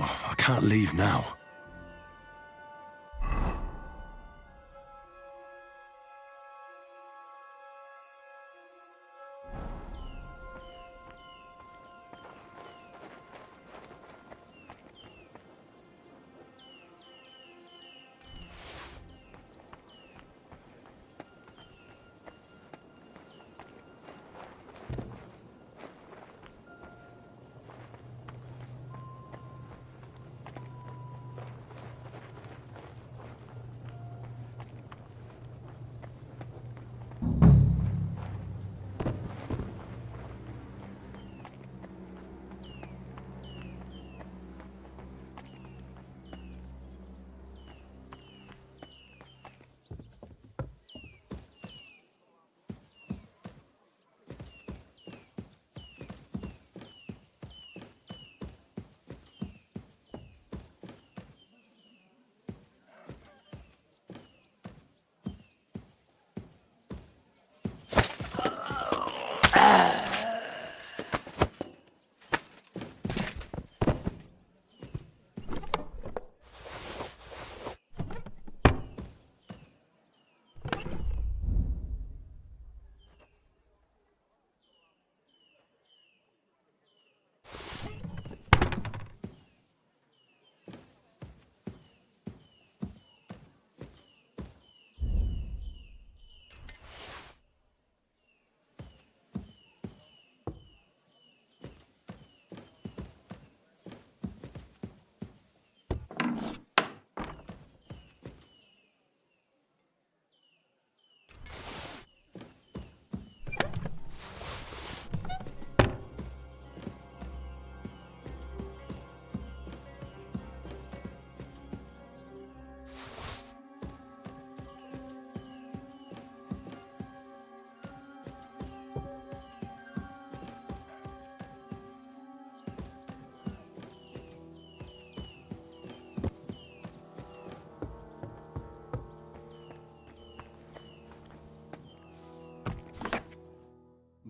Speaker 6: I can't leave now.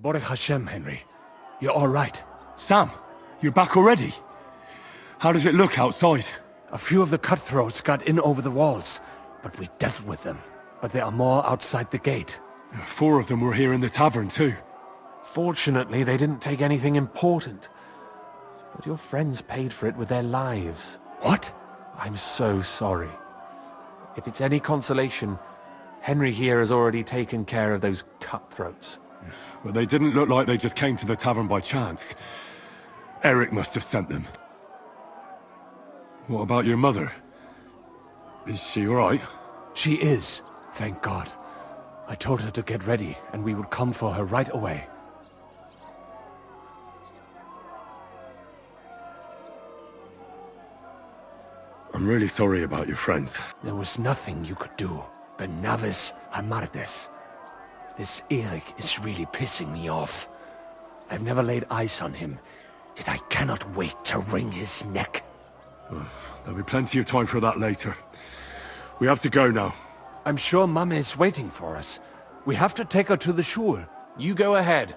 Speaker 13: Baruch Hashem, Henry. You're all right. Sam, you're back already? How does it look outside?
Speaker 11: A few of the cutthroats got in over the walls, but we dealt with them. But there are more outside the gate.
Speaker 6: 4 of them were here in the tavern too.
Speaker 7: Fortunately, they didn't take anything important. But your friends paid for it with their lives.
Speaker 11: What?
Speaker 7: I'm so sorry. If it's any consolation, Henry here has already taken care of those cutthroats.
Speaker 6: Well, they didn't look like they just came to the tavern by chance. Eric must have sent them. What about your mother? Is she alright?
Speaker 11: She is, thank God. I told her to get ready, and we would come for her right away.
Speaker 6: I'm really sorry about your friends.
Speaker 11: There was nothing you could do. Benavis Hamardes. This Eric is really pissing me off. I've never laid eyes on him, yet I cannot wait to wring his neck.
Speaker 6: There'll be plenty of time for that later. We have to go now.
Speaker 11: I'm sure Mama is waiting for us. We have to take her to the shul.
Speaker 7: You go ahead.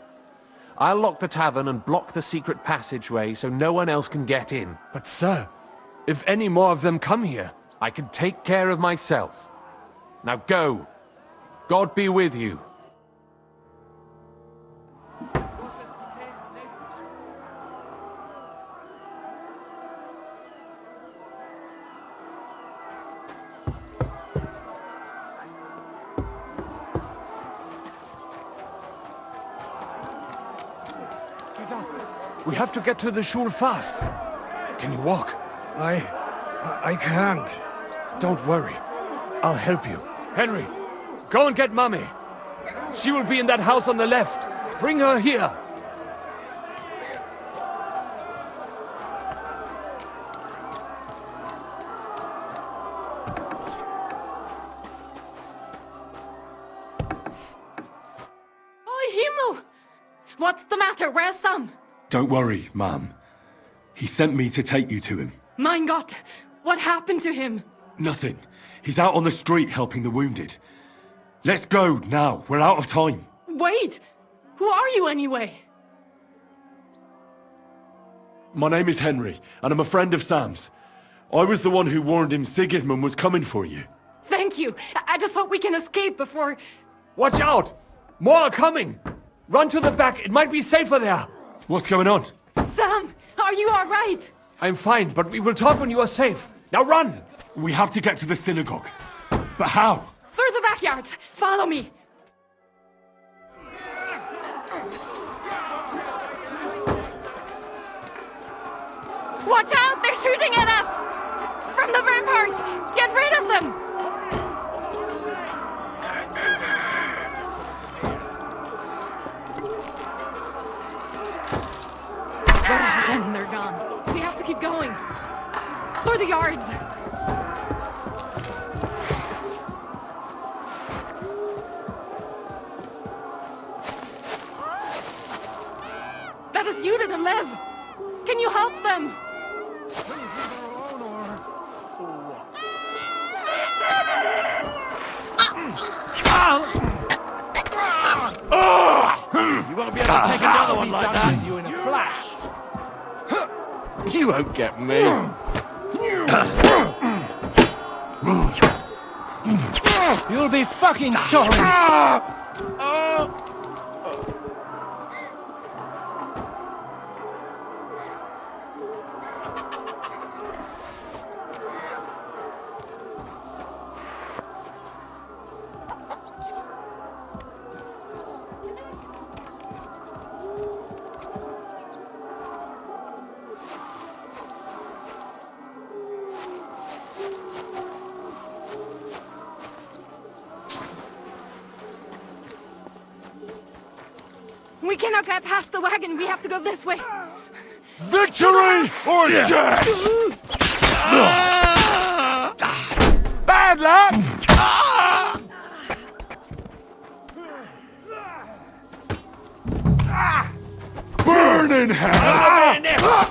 Speaker 7: I'll lock the tavern and block the secret passageway so no one else can get in.
Speaker 11: But sir, if any more of them come here,
Speaker 7: I can take care of myself. Now go. God be with you.
Speaker 11: Get up. We have to get to the shul fast. Can you walk?
Speaker 2: I can't.
Speaker 11: Don't worry. I'll help you. Henry, go and get Mummy. She will be in that house on the left. Bring her here.
Speaker 4: Oh, Himmel! What's the matter? Where's Sam?
Speaker 6: Don't worry, ma'am. He sent me to take you to him.
Speaker 4: Mein Gott! What happened to him?
Speaker 6: Nothing. He's out on the street helping the wounded. Let's go now. We're out of time.
Speaker 4: Wait! Who are you anyway?
Speaker 6: My name is Henry, and I'm a friend of Sam's. I was the one who warned him Sigismund was coming for you.
Speaker 4: Thank you. I just hope we can escape before...
Speaker 11: Watch out! More are coming! Run to the back. It might be safer there.
Speaker 6: What's going on?
Speaker 4: Sam! Are you all right?
Speaker 11: I'm fine, but we will talk when you are safe. Now run!
Speaker 6: We have to get to the synagogue. But how?
Speaker 4: Through the backyards. Follow me. Watch out! They're shooting at us! From the ramparts! Get rid of them! And they're gone. We have to keep going. Through the yards. That is Judith and Lev. Can you help them?
Speaker 13: You won't be able to take another one like that, you in a flash.
Speaker 11: You won't get me.
Speaker 13: You'll be fucking sorry.
Speaker 4: We cannot get past the wagon. We have to go this way.
Speaker 12: Victory or death!
Speaker 13: Bad luck!
Speaker 12: Burn in hell!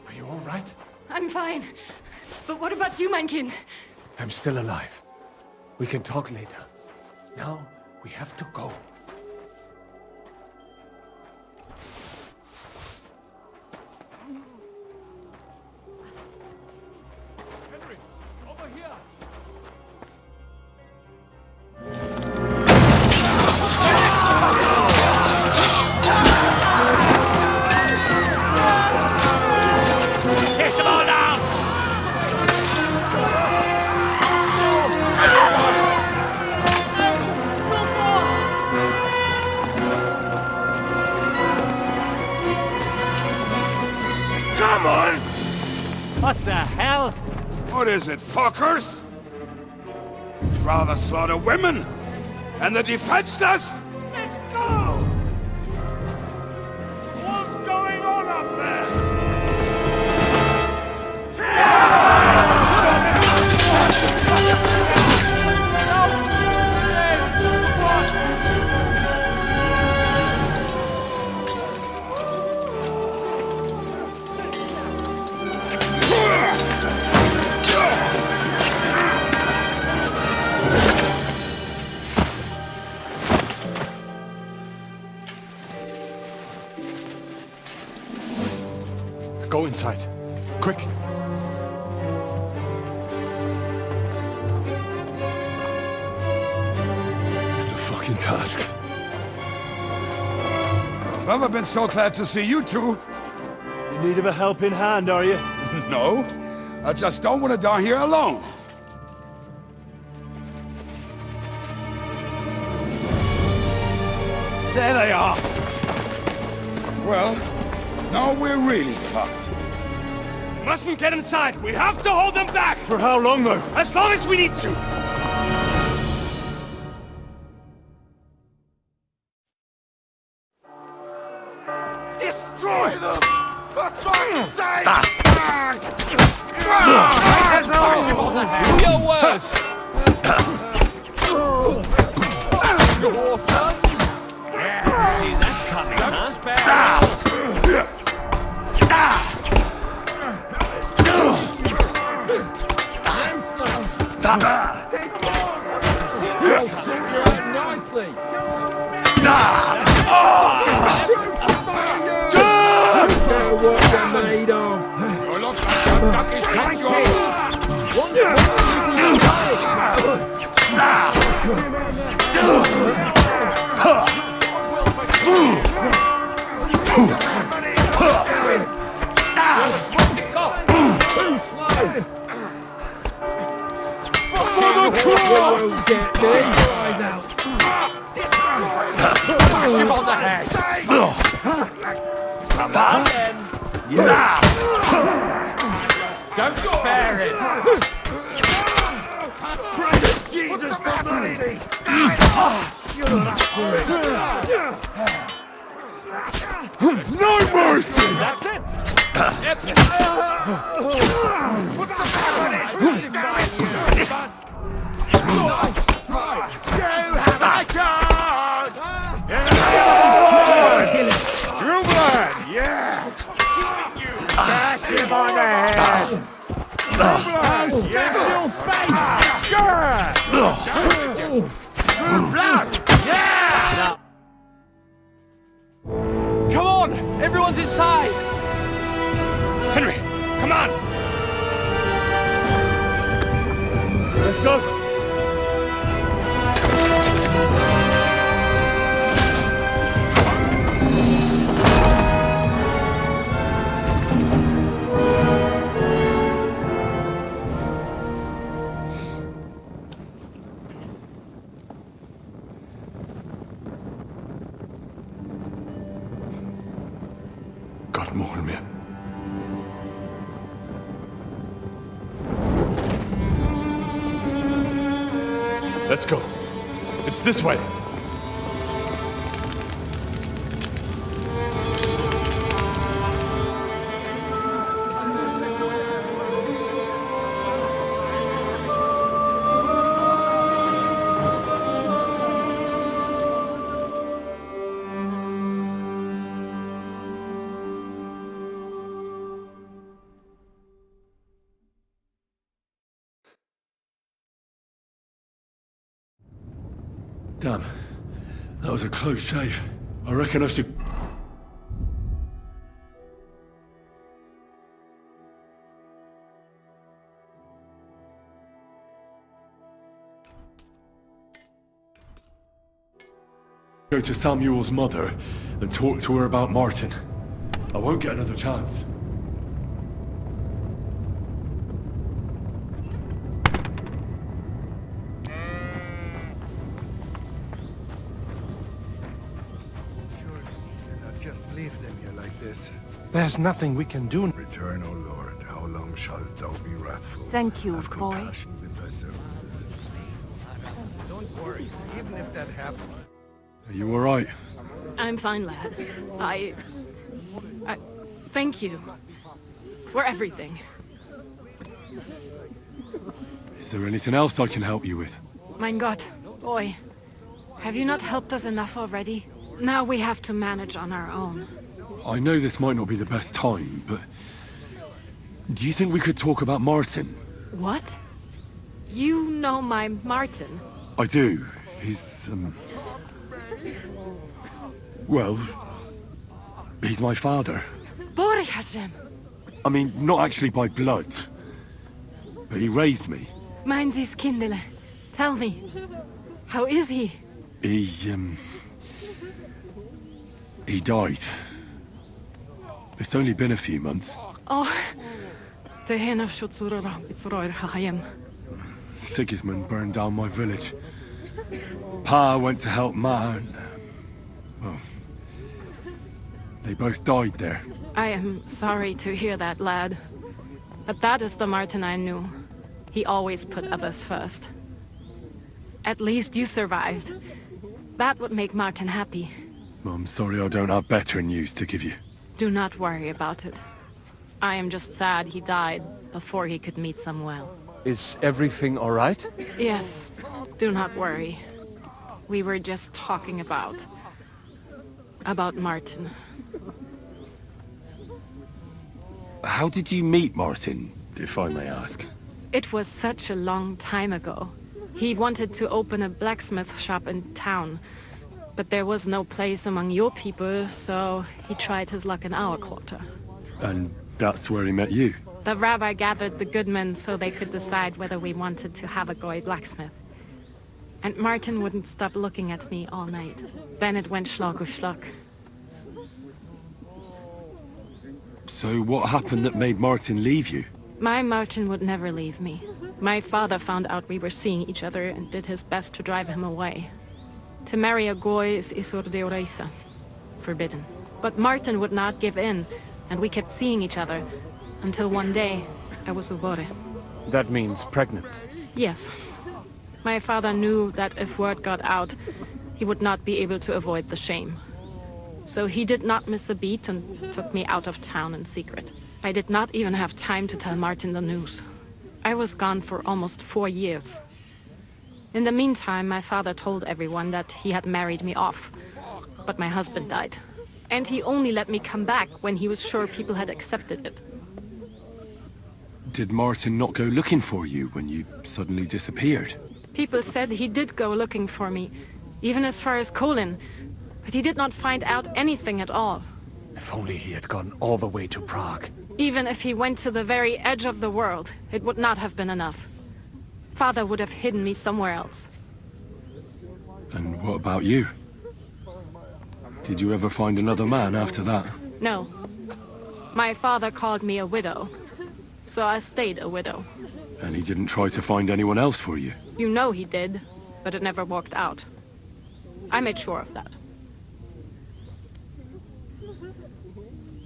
Speaker 11: Are you all right?
Speaker 4: I'm fine. But what about you, mein Kind?
Speaker 11: I'm still alive. We can talk later. Now, we have to go.
Speaker 12: is it, fuckers? You'd rather slaughter women and the defenseless?
Speaker 13: Let's go! What's going on up there?
Speaker 6: Go inside. Quick. To the fucking task.
Speaker 12: I've never been so glad to see you two.
Speaker 13: In need of a helping hand, are you?
Speaker 12: No, I just don't want to die here alone.
Speaker 13: There they are!
Speaker 12: Well, now we're really fucked.
Speaker 13: Mustn't get inside! We have to hold them back! For how long, though? As long as we need to!
Speaker 12: Destroy them! For Christ's sake!
Speaker 7: Do your worst! Your sons! Yeah, see that's coming, huh? Him on the head! Come on then! Don't spare him! Jesus,
Speaker 12: No mercy!
Speaker 7: That's it!
Speaker 12: What's the matter?
Speaker 13: True blood! Yeah! Bash him on the head! True blood! Yes, your face! Good! True blood! Yeah!
Speaker 7: Come on! Everyone's inside!
Speaker 13: Henry, come on! Let's go!
Speaker 6: God mogen me. Let's go. It's this way. Damn. That was a close shave. I reckon I should... go to Samuel's mother and talk to her about Martin. I won't get another chance.
Speaker 2: Just leave them here like this. There's nothing we can do. Return, O Lord. How long
Speaker 12: shalt thou be wrathful.
Speaker 5: Thank you,
Speaker 12: Have
Speaker 5: boy.
Speaker 12: compassion with thyself.
Speaker 2: Don't worry, even if that happens.
Speaker 6: Are you alright?
Speaker 4: I'm fine, lad. I thank you for everything.
Speaker 6: Is there anything else I can help you with?
Speaker 4: Mein Gott, boy. Have you not helped us enough already? Now we have to manage on our own.
Speaker 6: I know this might not be the best time, but... do you think we could talk about Martin?
Speaker 4: What? You know my Martin?
Speaker 6: I do. He's, well... he's my father.
Speaker 4: Baruch Hashem.
Speaker 6: I mean, not actually by blood. But he raised me.
Speaker 4: Mein Sis Kindele. Tell me. How is he?
Speaker 6: He died. It's only been a few months.
Speaker 4: Oh. Tehena Shutzurara Itzroir Hahayem.
Speaker 6: Sigismund burned down my village. Pa went to help Ma and... well... they both died there.
Speaker 4: I am sorry to hear that, lad. But that is the Martin I knew. He always put others first. At least you survived. That would make Martin happy.
Speaker 6: I'm sorry I don't have better news to give you.
Speaker 4: Do not worry about it. I am just sad he died before he could meet Samuel.
Speaker 11: Is everything all right?
Speaker 4: Yes, do not worry. We were just talking about Martin.
Speaker 6: How did you meet Martin, if I may ask?
Speaker 4: It was such a long time ago. He wanted to open a blacksmith shop in town, but there was no place among your people, so he tried his luck in our quarter.
Speaker 6: And that's where he met you?
Speaker 4: The rabbi gathered the good men so they could decide whether we wanted to have a goy blacksmith. And Martin wouldn't stop looking at me all night. Then it went schlag auf schlag.
Speaker 6: So what happened that made Martin leave you?
Speaker 4: My Martin would never leave me. My father found out we were seeing each other and did his best to drive him away. To marry a goy is isur deoraisa, forbidden. But Martin would not give in, and we kept seeing each other, until one day I was ubore.
Speaker 11: That means pregnant.
Speaker 4: Yes. My father knew that if word got out, he would not be able to avoid the shame. So he did not miss a beat and took me out of town in secret. I did not even have time to tell Martin the news. I was gone for almost 4 years. In the meantime, my father told everyone that he had married me off. But my husband died. And he only let me come back when he was sure people had accepted it.
Speaker 6: Did Martin not go looking for you when you suddenly disappeared?
Speaker 4: People said he did go looking for me, even as far as Kolin. But he did not find out anything at all.
Speaker 11: If only he had gone all the way to Prague.
Speaker 4: Even if he went to the very edge of the world, it would not have been enough. Father would have hidden me somewhere else.
Speaker 6: And what about you? Did you ever find another man after that?
Speaker 4: No. My father called me a widow. So I stayed a widow.
Speaker 6: And he didn't try to find anyone else for you?
Speaker 4: You know he did, but it never worked out. I made sure of that.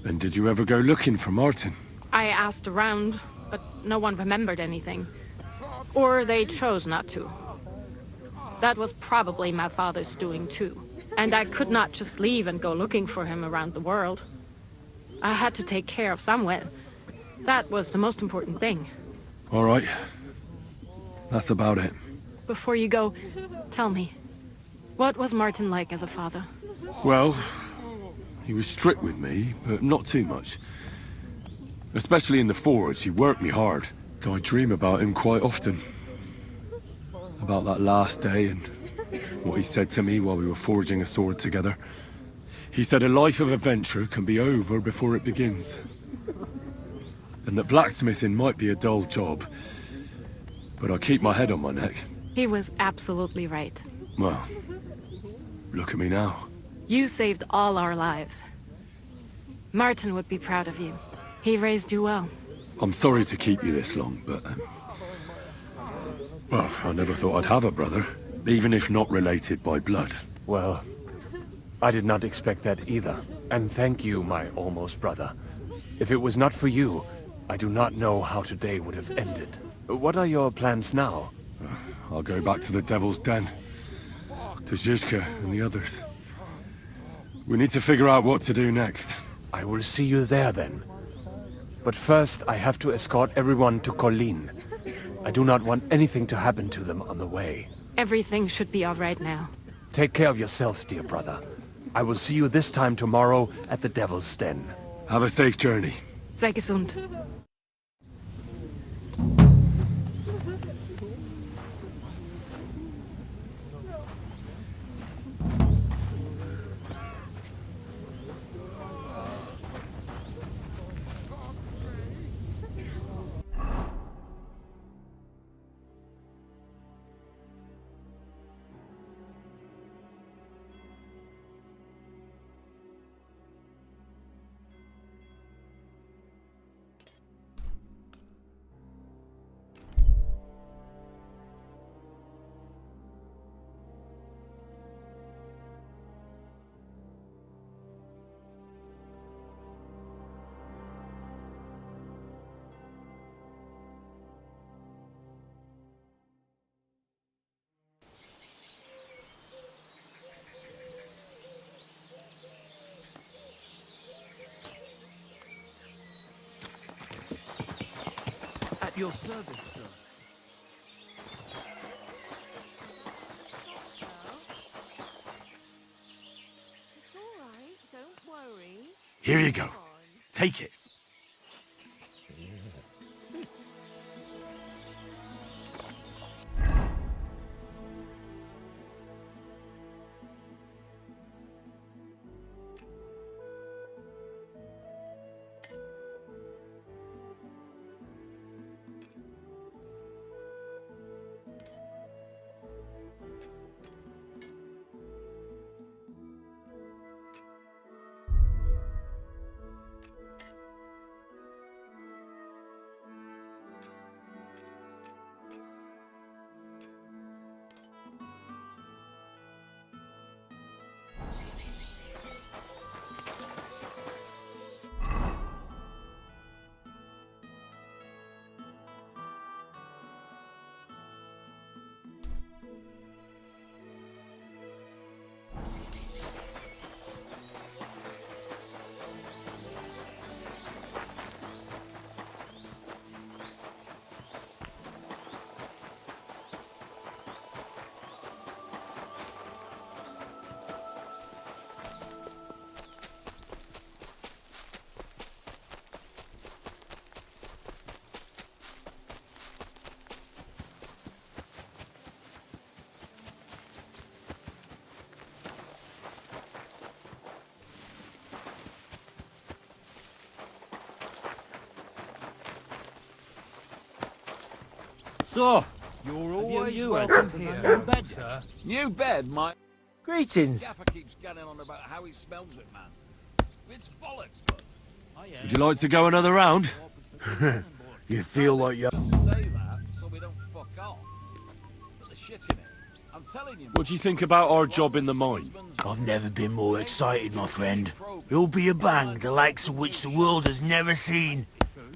Speaker 6: And did you ever go looking for Martin?
Speaker 4: I asked around, but no one remembered anything. Or they chose not to. That was probably my father's doing too. And I could not just leave and go looking for him around the world. I had to take care of Samuel. That was the most important thing.
Speaker 6: All right. That's about it.
Speaker 4: Before you go, tell me, what was Martin like as a father?
Speaker 6: Well, he was strict with me, but not too much. Especially in the forge, he worked me hard. I dream about him quite often. About that last day and what he said to me while we were forging a sword together. He said a life of adventure can be over before it begins. And that blacksmithing might be a dull job, but I keep my head on my neck.
Speaker 4: He was absolutely right.
Speaker 6: Well, look at me now.
Speaker 4: You saved all our lives. Martin would be proud of you. He raised you well.
Speaker 6: I'm sorry to keep you this long, but... well, I never thought I'd have a brother, even if not related by blood.
Speaker 11: Well, I did not expect that either. And thank you, my almost brother. If it was not for you, I do not know how today would have ended. What are your plans now?
Speaker 6: I'll go back to the Devil's Den. To Zizka and the others. We need to figure out what to do next.
Speaker 11: I will see you there then. But first, I have to escort everyone to Colleen. I do not want anything to happen to them on the way.
Speaker 4: Everything should be all right now.
Speaker 11: Take care of yourself, dear brother. I will see you this time tomorrow at the Devil's Den.
Speaker 6: Have a safe journey.
Speaker 4: Sei gesund.
Speaker 1: At your service, sir.
Speaker 14: It's all right, don't worry.
Speaker 6: Here you go. Take it.
Speaker 1: So, you're always welcome here. New bed, sir.
Speaker 15: New bed, mate.
Speaker 1: Greetings.
Speaker 15: Gaffer keeps going on about how he smells it, man. It's bollocks, but...
Speaker 6: Would you like to go another round?
Speaker 1: You feel like you're...
Speaker 15: Just say that so we don't fuck off. Put the shit in it. I'm telling you...
Speaker 6: What do you think about our job in the mine?
Speaker 1: I've never been more excited, my friend. It'll be a bang, the likes of which the world has never seen.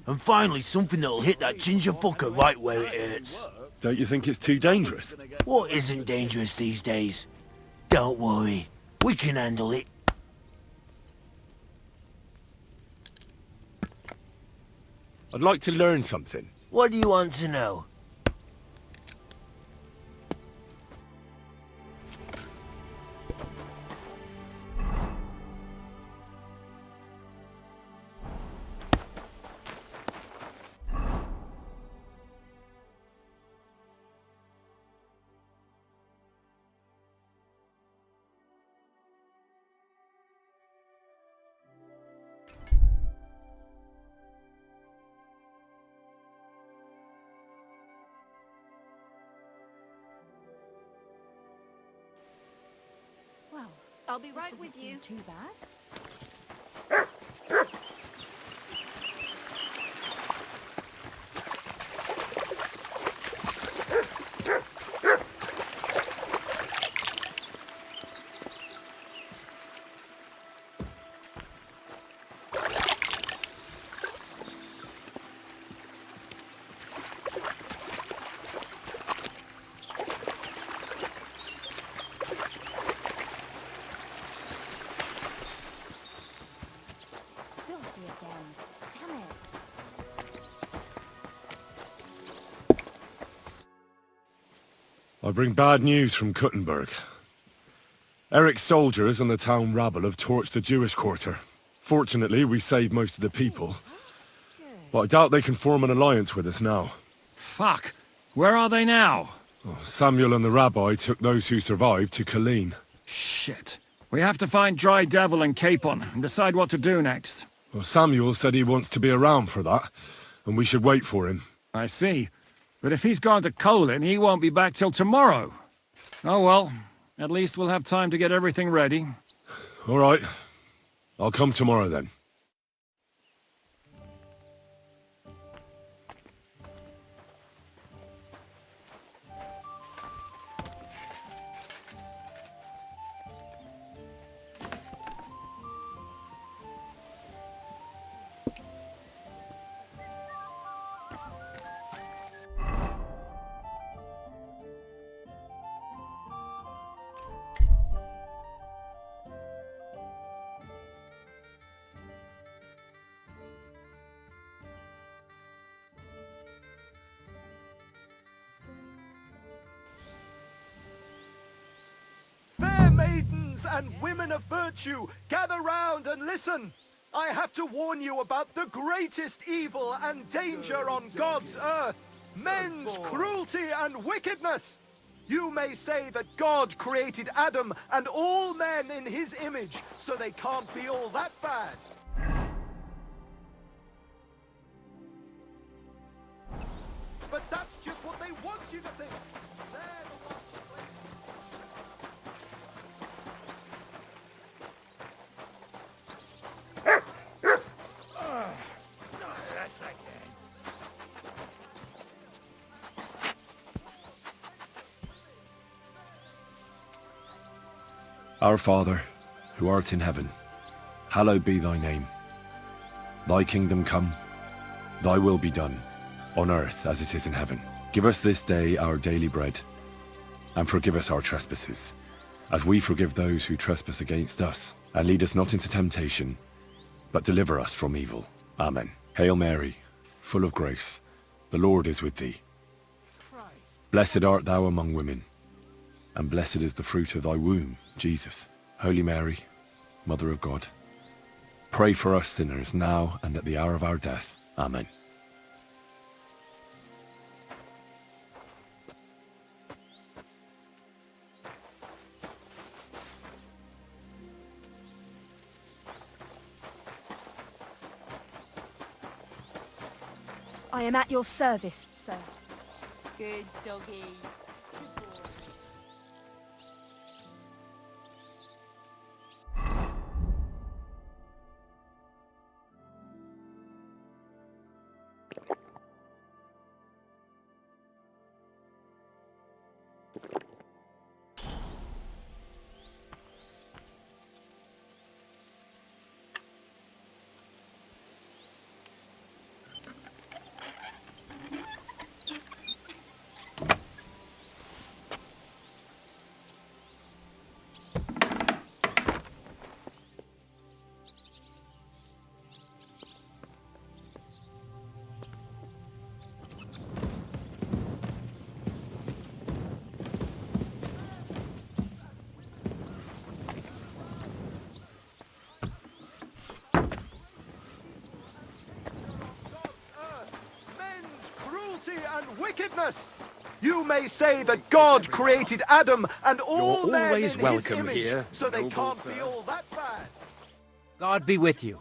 Speaker 1: And finally, something that'll hit that ginger fucker right where it hurts.
Speaker 6: Don't you think it's too dangerous?
Speaker 1: What isn't dangerous these days? Don't worry. We can handle it.
Speaker 6: I'd like to learn something.
Speaker 1: What do you want to know?
Speaker 14: Well,
Speaker 16: I'll be right with you.
Speaker 14: Too bad.
Speaker 6: I bring bad news from Kuttenberg. Eric's soldiers and the town rabble have torched the Jewish quarter. Fortunately, we saved most of the people. But I doubt they can form an alliance with us now.
Speaker 13: Fuck. Where are they now?
Speaker 6: Samuel and the rabbi took those who survived to Colleen.
Speaker 13: Shit. We have to find Dry Devil and Capon and decide what to do next.
Speaker 6: Well, Samuel said he wants to be around for that, and we should wait for him.
Speaker 13: I see. But if he's gone to Colin, he won't be back till tomorrow. Oh well, at least we'll have time to get everything ready.
Speaker 6: All right. I'll come tomorrow then.
Speaker 16: Fair maidens and women of virtue, gather round and listen. I have to warn you about the greatest evil and danger on God's earth. Men's cruelty and wickedness. You may say that God created Adam and all men in his image, so they can't be all that bad. But that's just what they want you to think. They're the ones to blame.
Speaker 6: Our Father, who art in heaven, hallowed be thy name. Thy kingdom come, thy will be done, on earth as it is in heaven. Give us this day our daily bread, and forgive us our trespasses, as we forgive those who trespass against us. And lead us not into temptation, but deliver us from evil. Amen. Hail Mary, full of grace, the Lord is with thee. Blessed art thou among women, and blessed is the fruit of thy womb, Jesus. Holy Mary, Mother of God, pray for us sinners now and at the hour of our death. Amen.
Speaker 17: I am at your service, sir. Good doggy.
Speaker 16: Wickedness! You may say that God created Adam and all
Speaker 7: You're
Speaker 16: men
Speaker 7: always
Speaker 16: in
Speaker 7: welcome
Speaker 16: his image,
Speaker 7: here,
Speaker 16: so they
Speaker 7: noble
Speaker 16: can't be
Speaker 7: sir.
Speaker 16: all that bad.
Speaker 18: God be with you.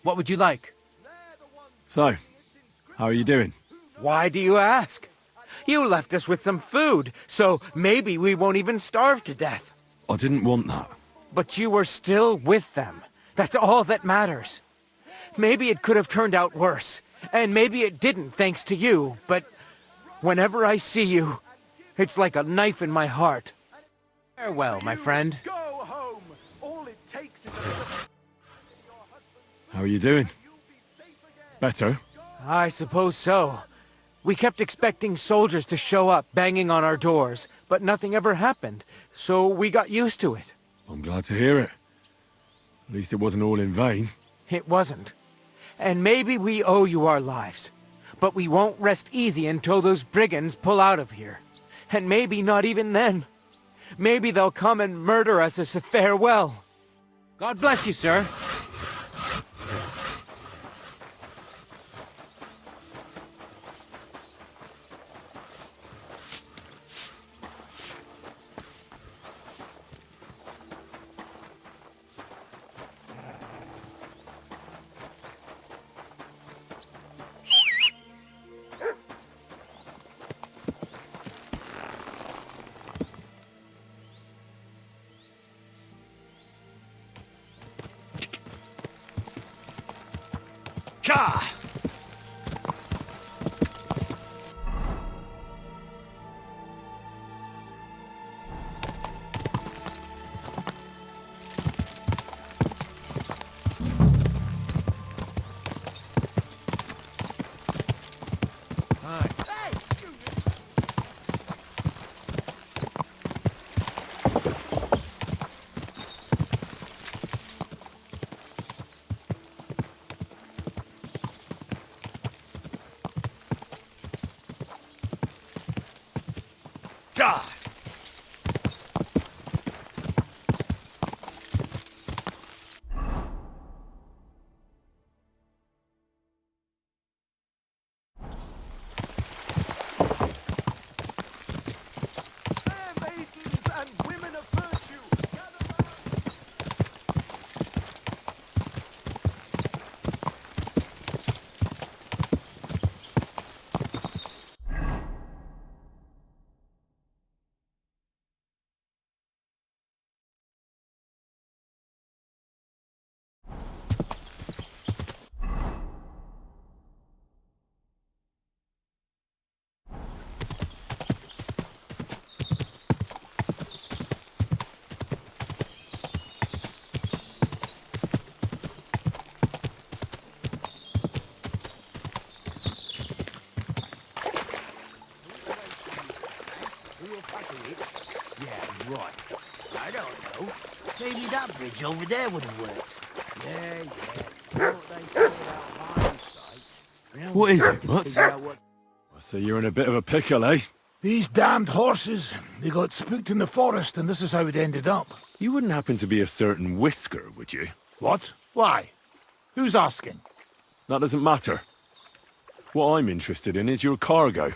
Speaker 18: What would you like?
Speaker 13: So, how are you doing?
Speaker 18: Why do you ask? You left us with some food, so maybe we won't even starve to death.
Speaker 6: I didn't want that.
Speaker 18: But you were still with them. That's all that matters. Maybe it could have turned out worse, and maybe it didn't thanks to you, but whenever I see you, it's like a knife in my heart. Farewell, my friend.
Speaker 16: Go home. All it takes is a...
Speaker 6: How are you doing? Better?
Speaker 18: I suppose so. We kept expecting soldiers to show up banging on our doors, but nothing ever happened, so we got used to it.
Speaker 6: I'm glad to hear it. At least it wasn't all in vain.
Speaker 18: It wasn't. And maybe we owe you our lives. But we won't rest easy until those brigands pull out of here. And maybe not even then. Maybe they'll come and murder us as a farewell. God bless you, sir.
Speaker 10: Ka!
Speaker 1: Yeah, right. I don't know. Maybe that bridge over there would have worked. Yeah. You know what they say about hindsight?
Speaker 6: What is it, Mutt?
Speaker 1: Figure out what-
Speaker 6: I see you're in a bit of a pickle, eh?
Speaker 13: These damned horses, they got spooked in the forest and this is how it ended up.
Speaker 6: You wouldn't happen to be a certain Whisker, would you?
Speaker 13: What? Why? Who's asking?
Speaker 6: That doesn't matter. What I'm interested in is your cargo.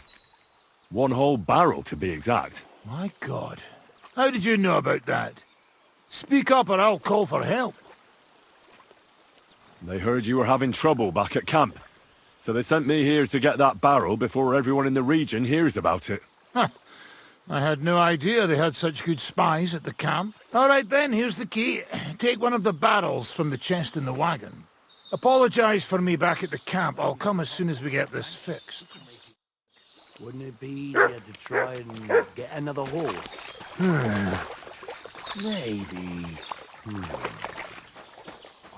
Speaker 6: One whole barrel, to be exact.
Speaker 13: My God. How did you know about that? Speak up or I'll call for help.
Speaker 6: They heard you were having trouble back at camp. So they sent me here to get that barrel before everyone in the region hears about it.
Speaker 13: Huh. I had no idea they had such good spies at the camp. All right then, here's the key. Take one of the barrels from the chest in the wagon. Apologize for me back at the camp. I'll come as soon as we get this fixed.
Speaker 1: Wouldn't it be easier to try and get another horse? Maybe.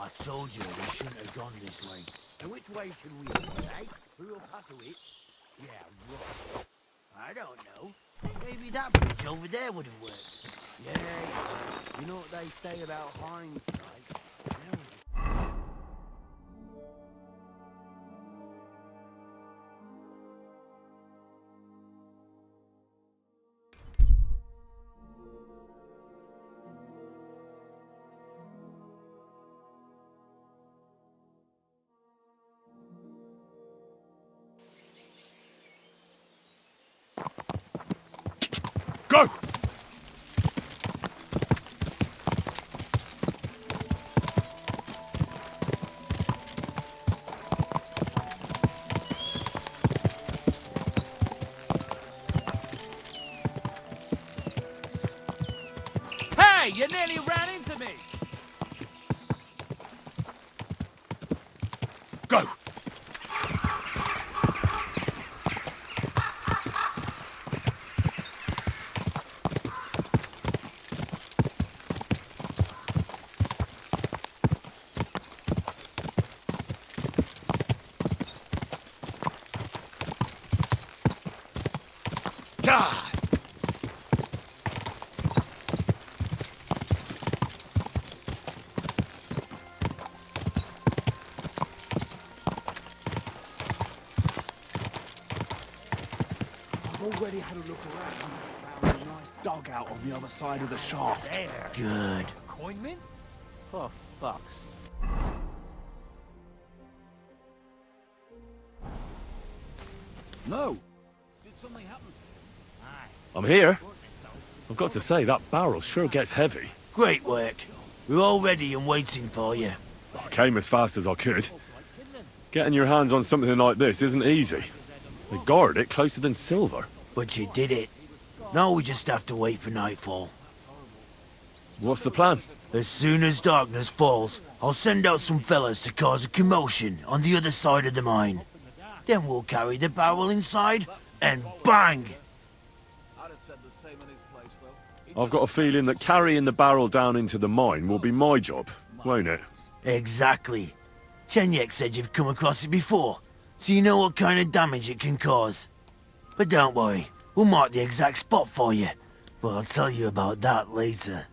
Speaker 1: I told you we shouldn't have gone this way. And which way should we go, eh? Through Opatowicz? Yeah, right. I don't know. Maybe that bridge over there would have worked. Yeah. You know what they say about hindsight?
Speaker 6: Go!
Speaker 15: Hey, you nearly ran into me!
Speaker 6: Go!
Speaker 2: already had a look around. Found a nice dugout on the other side of the shaft.
Speaker 1: There.
Speaker 5: Good.
Speaker 15: Coin mint?
Speaker 1: For fuck's.
Speaker 2: No.
Speaker 15: Did something happen to him?
Speaker 6: I'm here. I've got to say, that barrel sure gets heavy.
Speaker 19: Great work. We're all ready and waiting for you.
Speaker 6: I came as fast as I could. Getting your hands on something like this isn't easy. They guard it closer than silver.
Speaker 19: But you did it. Now we just have to wait for nightfall.
Speaker 6: What's the plan?
Speaker 19: As soon as darkness falls, I'll send out some fellas to cause a commotion on the other side of the mine. Then we'll carry the barrel inside, and bang!
Speaker 15: I'd have said the same in his place, though.
Speaker 6: I've got a feeling that carrying the barrel down into the mine will be my job, won't it?
Speaker 19: Exactly. Chenyek said you've come across it before, so you know what kind of damage it can cause. But don't worry, we'll mark the exact spot for you. But I'll tell you about that later.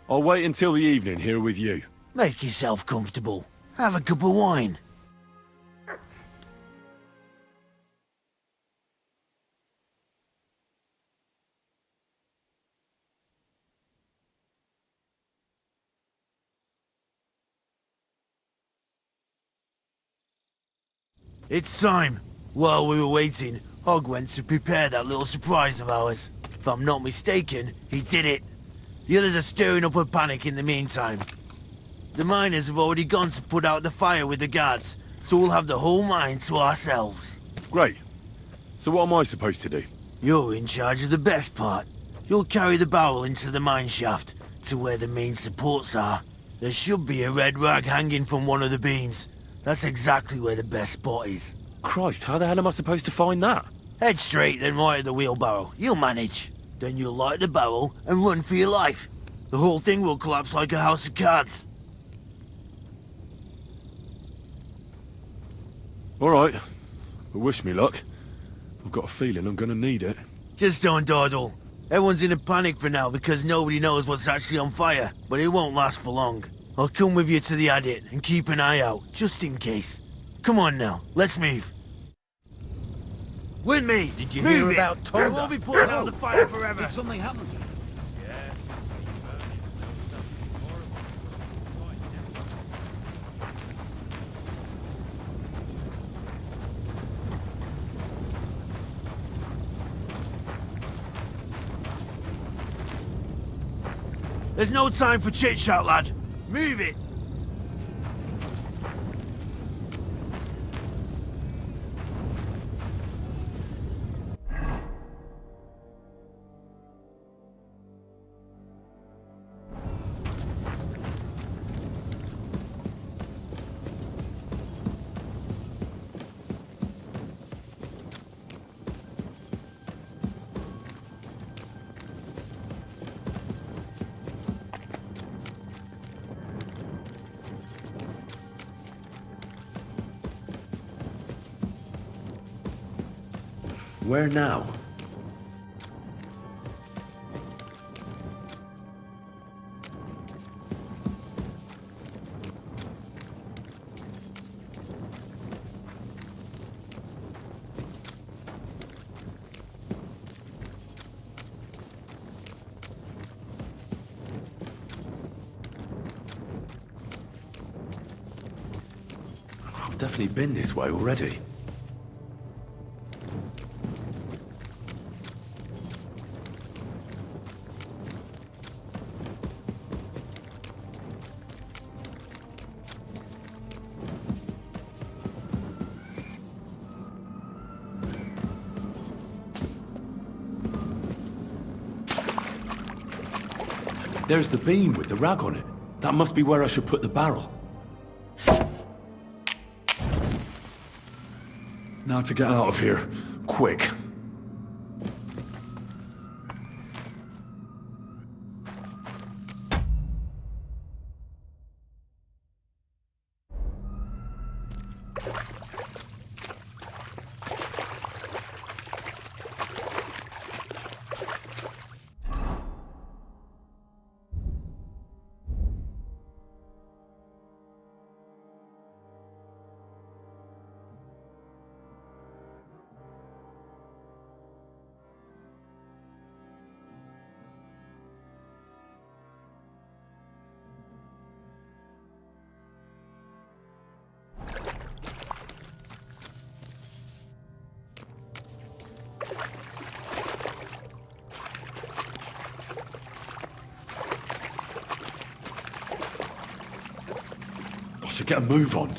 Speaker 6: I'll wait until the evening here with you.
Speaker 19: Make yourself comfortable. Have a cup of wine. It's time. While we were waiting, Hog went to prepare that little surprise of ours. If I'm not mistaken, he did it. The others are stirring up a panic in the meantime. The miners have already gone to put out the fire with the guards, so we'll have the whole mine to ourselves.
Speaker 6: Great. So what am I supposed to do?
Speaker 19: You're in charge of the best part. You'll carry the barrel into the mine shaft, to where the main supports are. There should be a red rag hanging from one of the beams. That's exactly where the best spot is.
Speaker 6: Christ, how the hell am I supposed to find that?
Speaker 19: Head straight, then right at the wheelbarrow. You'll manage. Then you'll light the barrel and run for your life. The whole thing will collapse like a house of cards.
Speaker 6: All right. Well, wish me luck. I've got a feeling I'm gonna need it.
Speaker 19: Just don't dawdle. Everyone's in a panic for now because nobody knows what's actually on fire, but it won't last for long. I'll come with you to the adit and keep an eye out, just in case. Come on now, let's move. With me!
Speaker 5: Did you
Speaker 19: Move
Speaker 5: hear
Speaker 19: it.
Speaker 5: about Tonga?
Speaker 19: I won't be putting out the fire forever.
Speaker 15: Did something happen to him?
Speaker 19: There's no time for chit-chat, lad. Move it!
Speaker 6: Where now? I've definitely been this way already. There's the beam with the rag on it. That must be where I should put the barrel. Now to get out of here. Quick. should get a move on.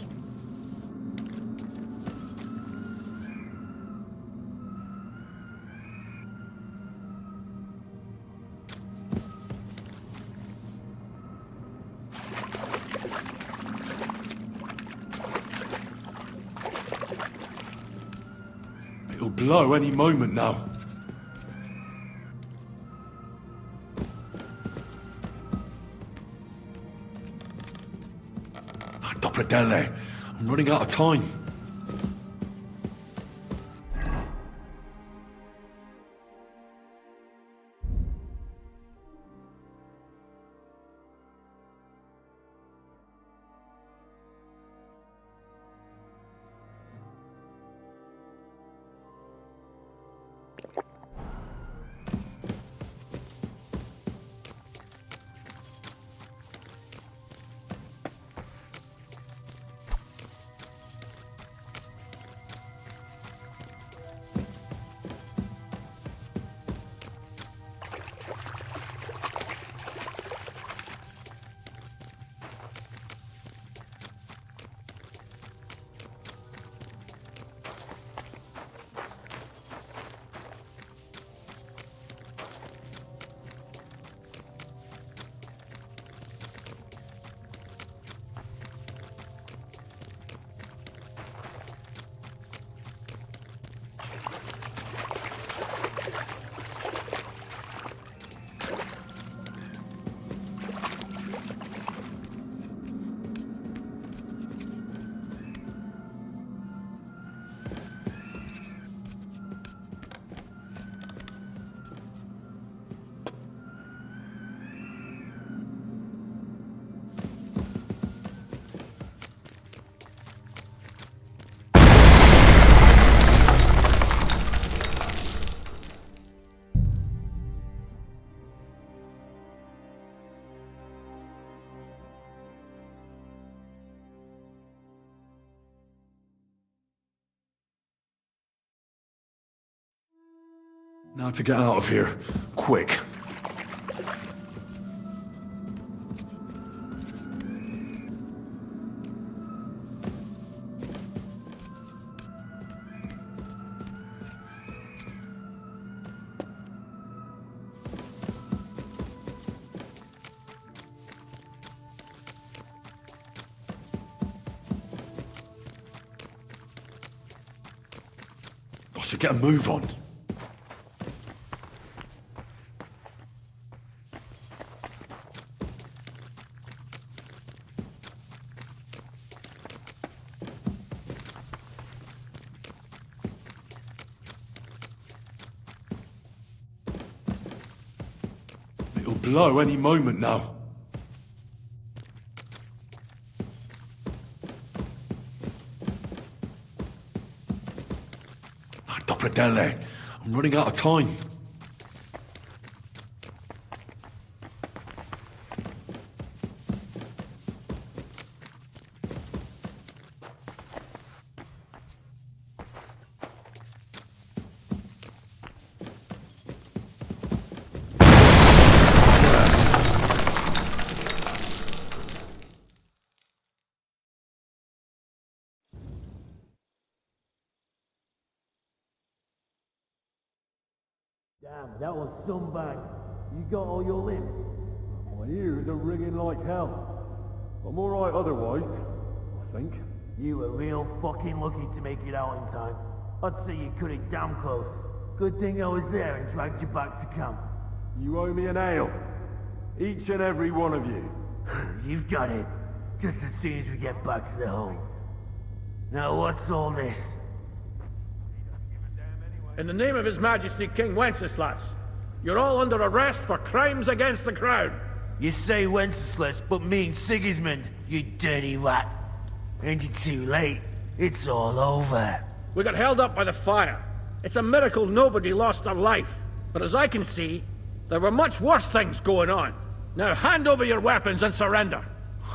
Speaker 6: It'll blow any moment now. Delle, I'm running out of time. Now to get out of here. Quick. I should get a move on. It'll blow any moment now. Delle, I'm running out of time.
Speaker 2: Damn, that was some bang. You got all your limbs? My ears are ringing like hell. I'm alright otherwise, I think. You were real fucking lucky to make it out in time. I'd say you cut it damn close. Good thing I was there and dragged you back to camp. You owe me an ale. Each and every one of you. You've got it. Just as soon as we get back to the home. Now what's all this?
Speaker 13: In the name of His Majesty King Wenceslas, you're all under arrest for crimes against the crown.
Speaker 2: You say Wenceslas, but mean Sigismund, you dirty rat. Ain't it too late? It's all over.
Speaker 13: We got held up by the fire. It's a miracle nobody lost their life. But as I can see, there were much worse things going on. Now hand over your weapons and surrender.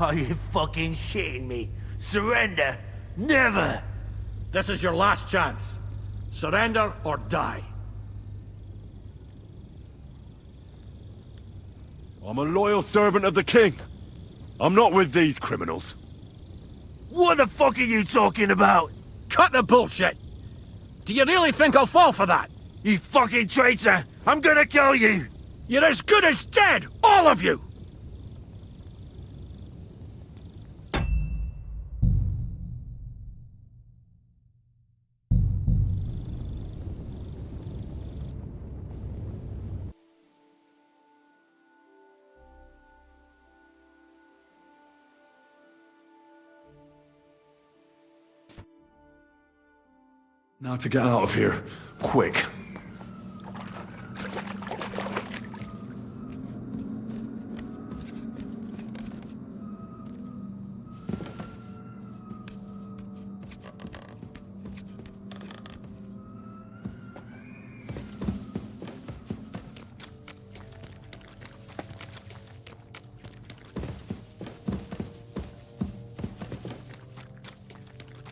Speaker 2: Are you fucking shitting me? Surrender? Never!
Speaker 13: This is your last chance. Surrender or die.
Speaker 6: I'm a loyal servant of the king. I'm not with these criminals.
Speaker 19: What the fuck are you talking about?
Speaker 13: Cut the bullshit! Do you really think I'll fall for that?
Speaker 19: You fucking traitor! I'm gonna kill you!
Speaker 13: You're as good as dead, all of you!
Speaker 6: Now to get out of here. Quick.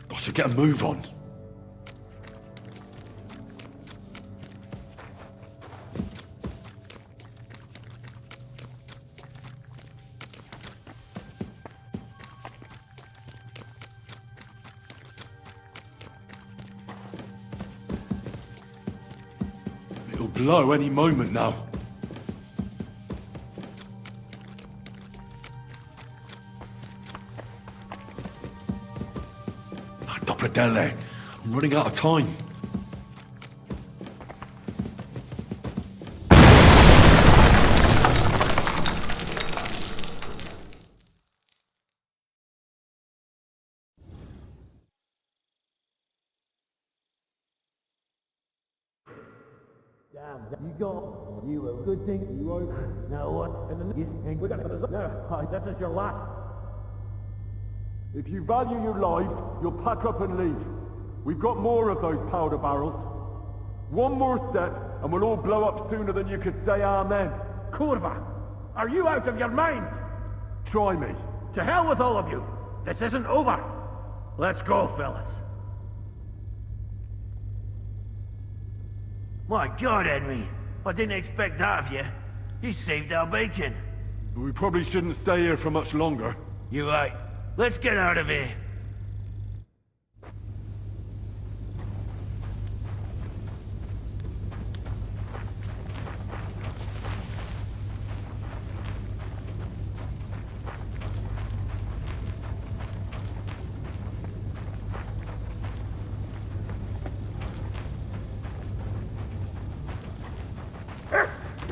Speaker 6: I should get a move on. It'll blow any moment now. Dele, I'm running out of time.
Speaker 2: Damn, you got you a good thing. You over. Now what? And then we got no. This is your last.
Speaker 16: If you value your lives, you'll pack up and leave. We've got more of those powder barrels. One more step, and we'll all blow up sooner than you could say amen.
Speaker 13: Kurva! Are you out of your mind?
Speaker 16: Try me.
Speaker 13: To hell with all of you! This isn't over! Let's go, fellas.
Speaker 19: My God, Henry. I didn't expect that of you. You saved our bacon.
Speaker 16: We probably shouldn't stay here for much longer.
Speaker 19: You're right. Let's get out of here.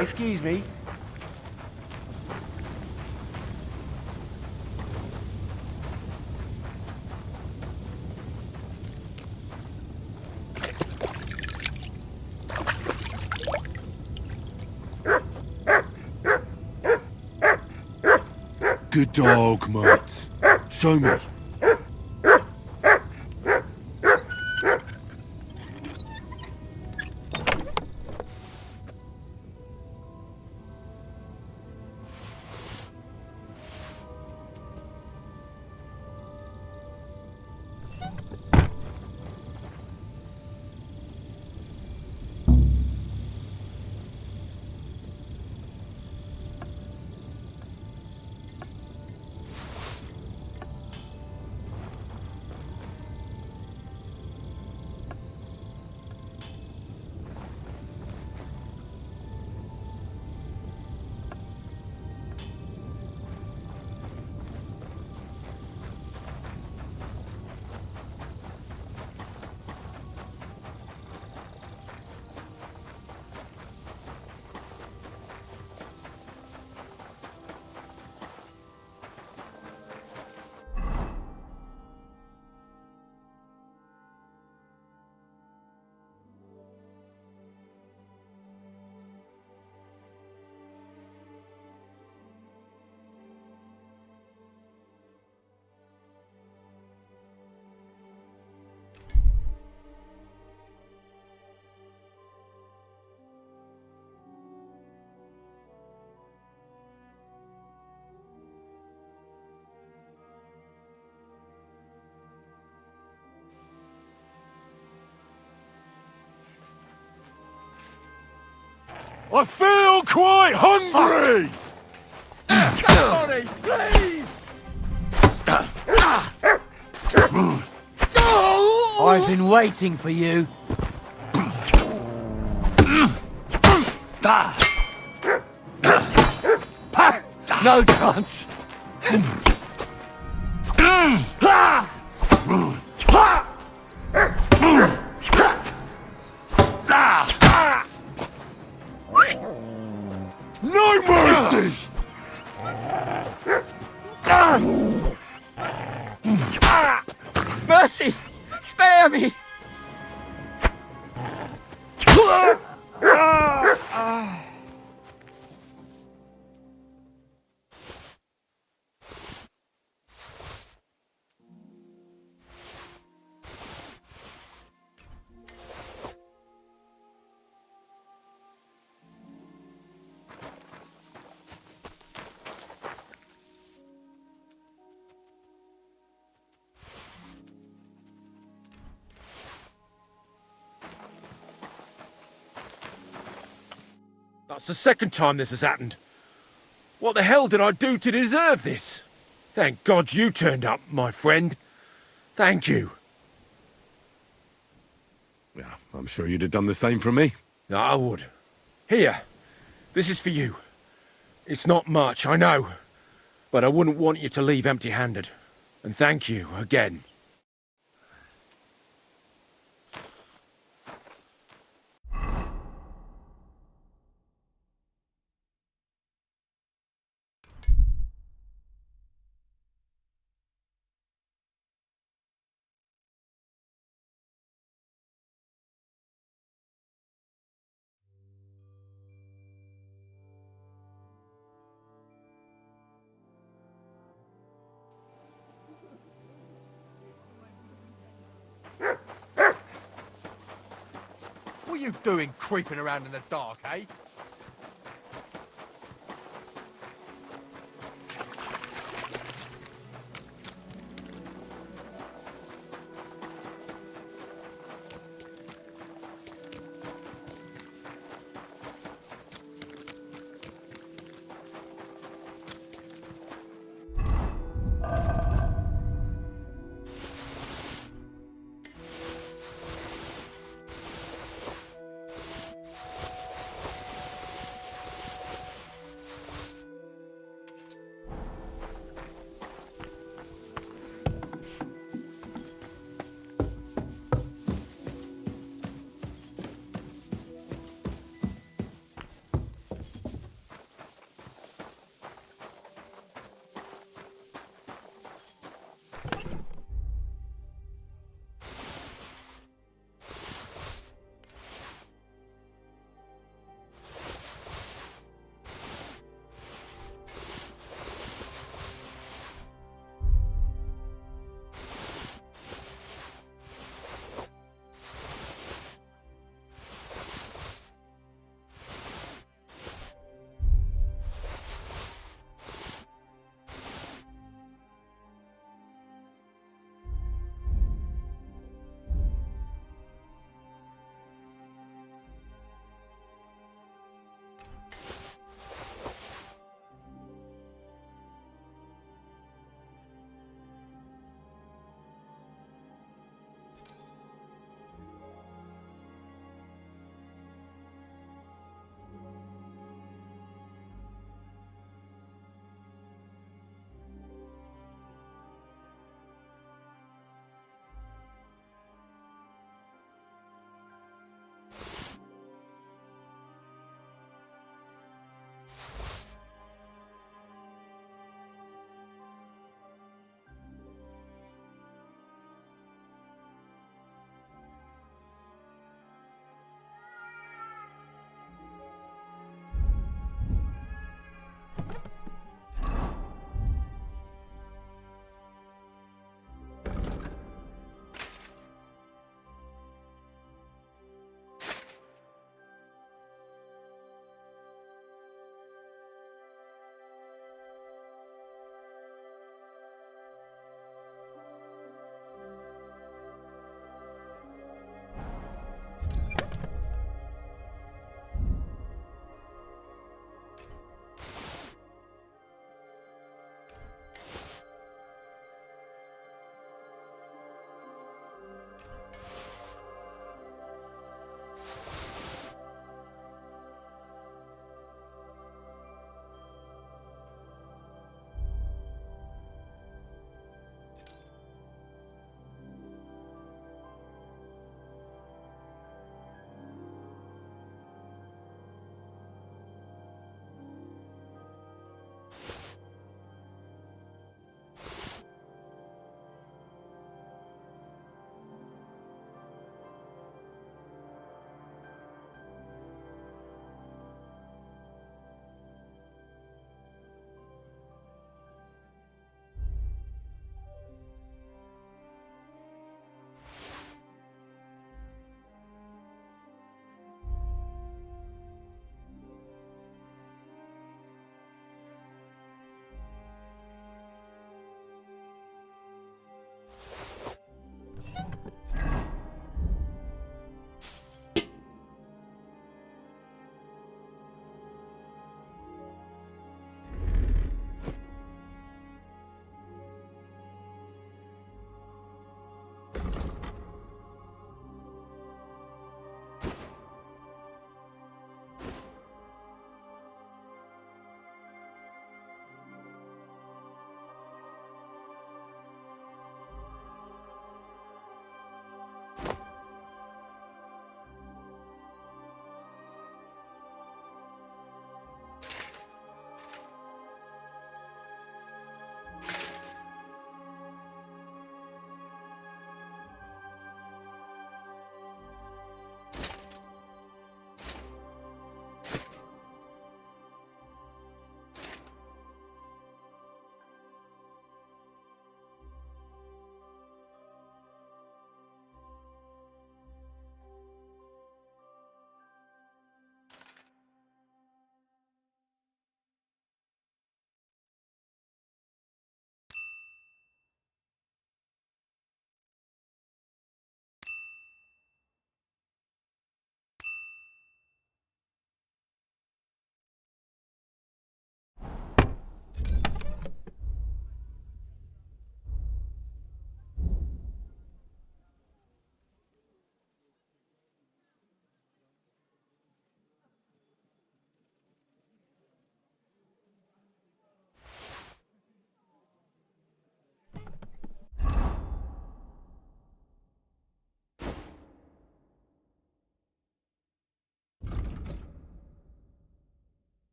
Speaker 18: Excuse me.
Speaker 12: Good dog, mate. Show me.
Speaker 6: I feel quite hungry!
Speaker 16: Somebody, please!
Speaker 19: I've been waiting for you. No chance.
Speaker 12: No mercy!
Speaker 18: Mercy! Spare me!
Speaker 6: That's the second time this has happened. What the hell did I do to deserve this? Thank God you turned up, my friend. Thank you. Yeah, I'm sure you'd have done the same for me. I would. Here, this is for you. It's not much, I know. But I wouldn't want you to leave empty-handed. And thank you again.
Speaker 16: What are you doing creeping around in the dark, eh?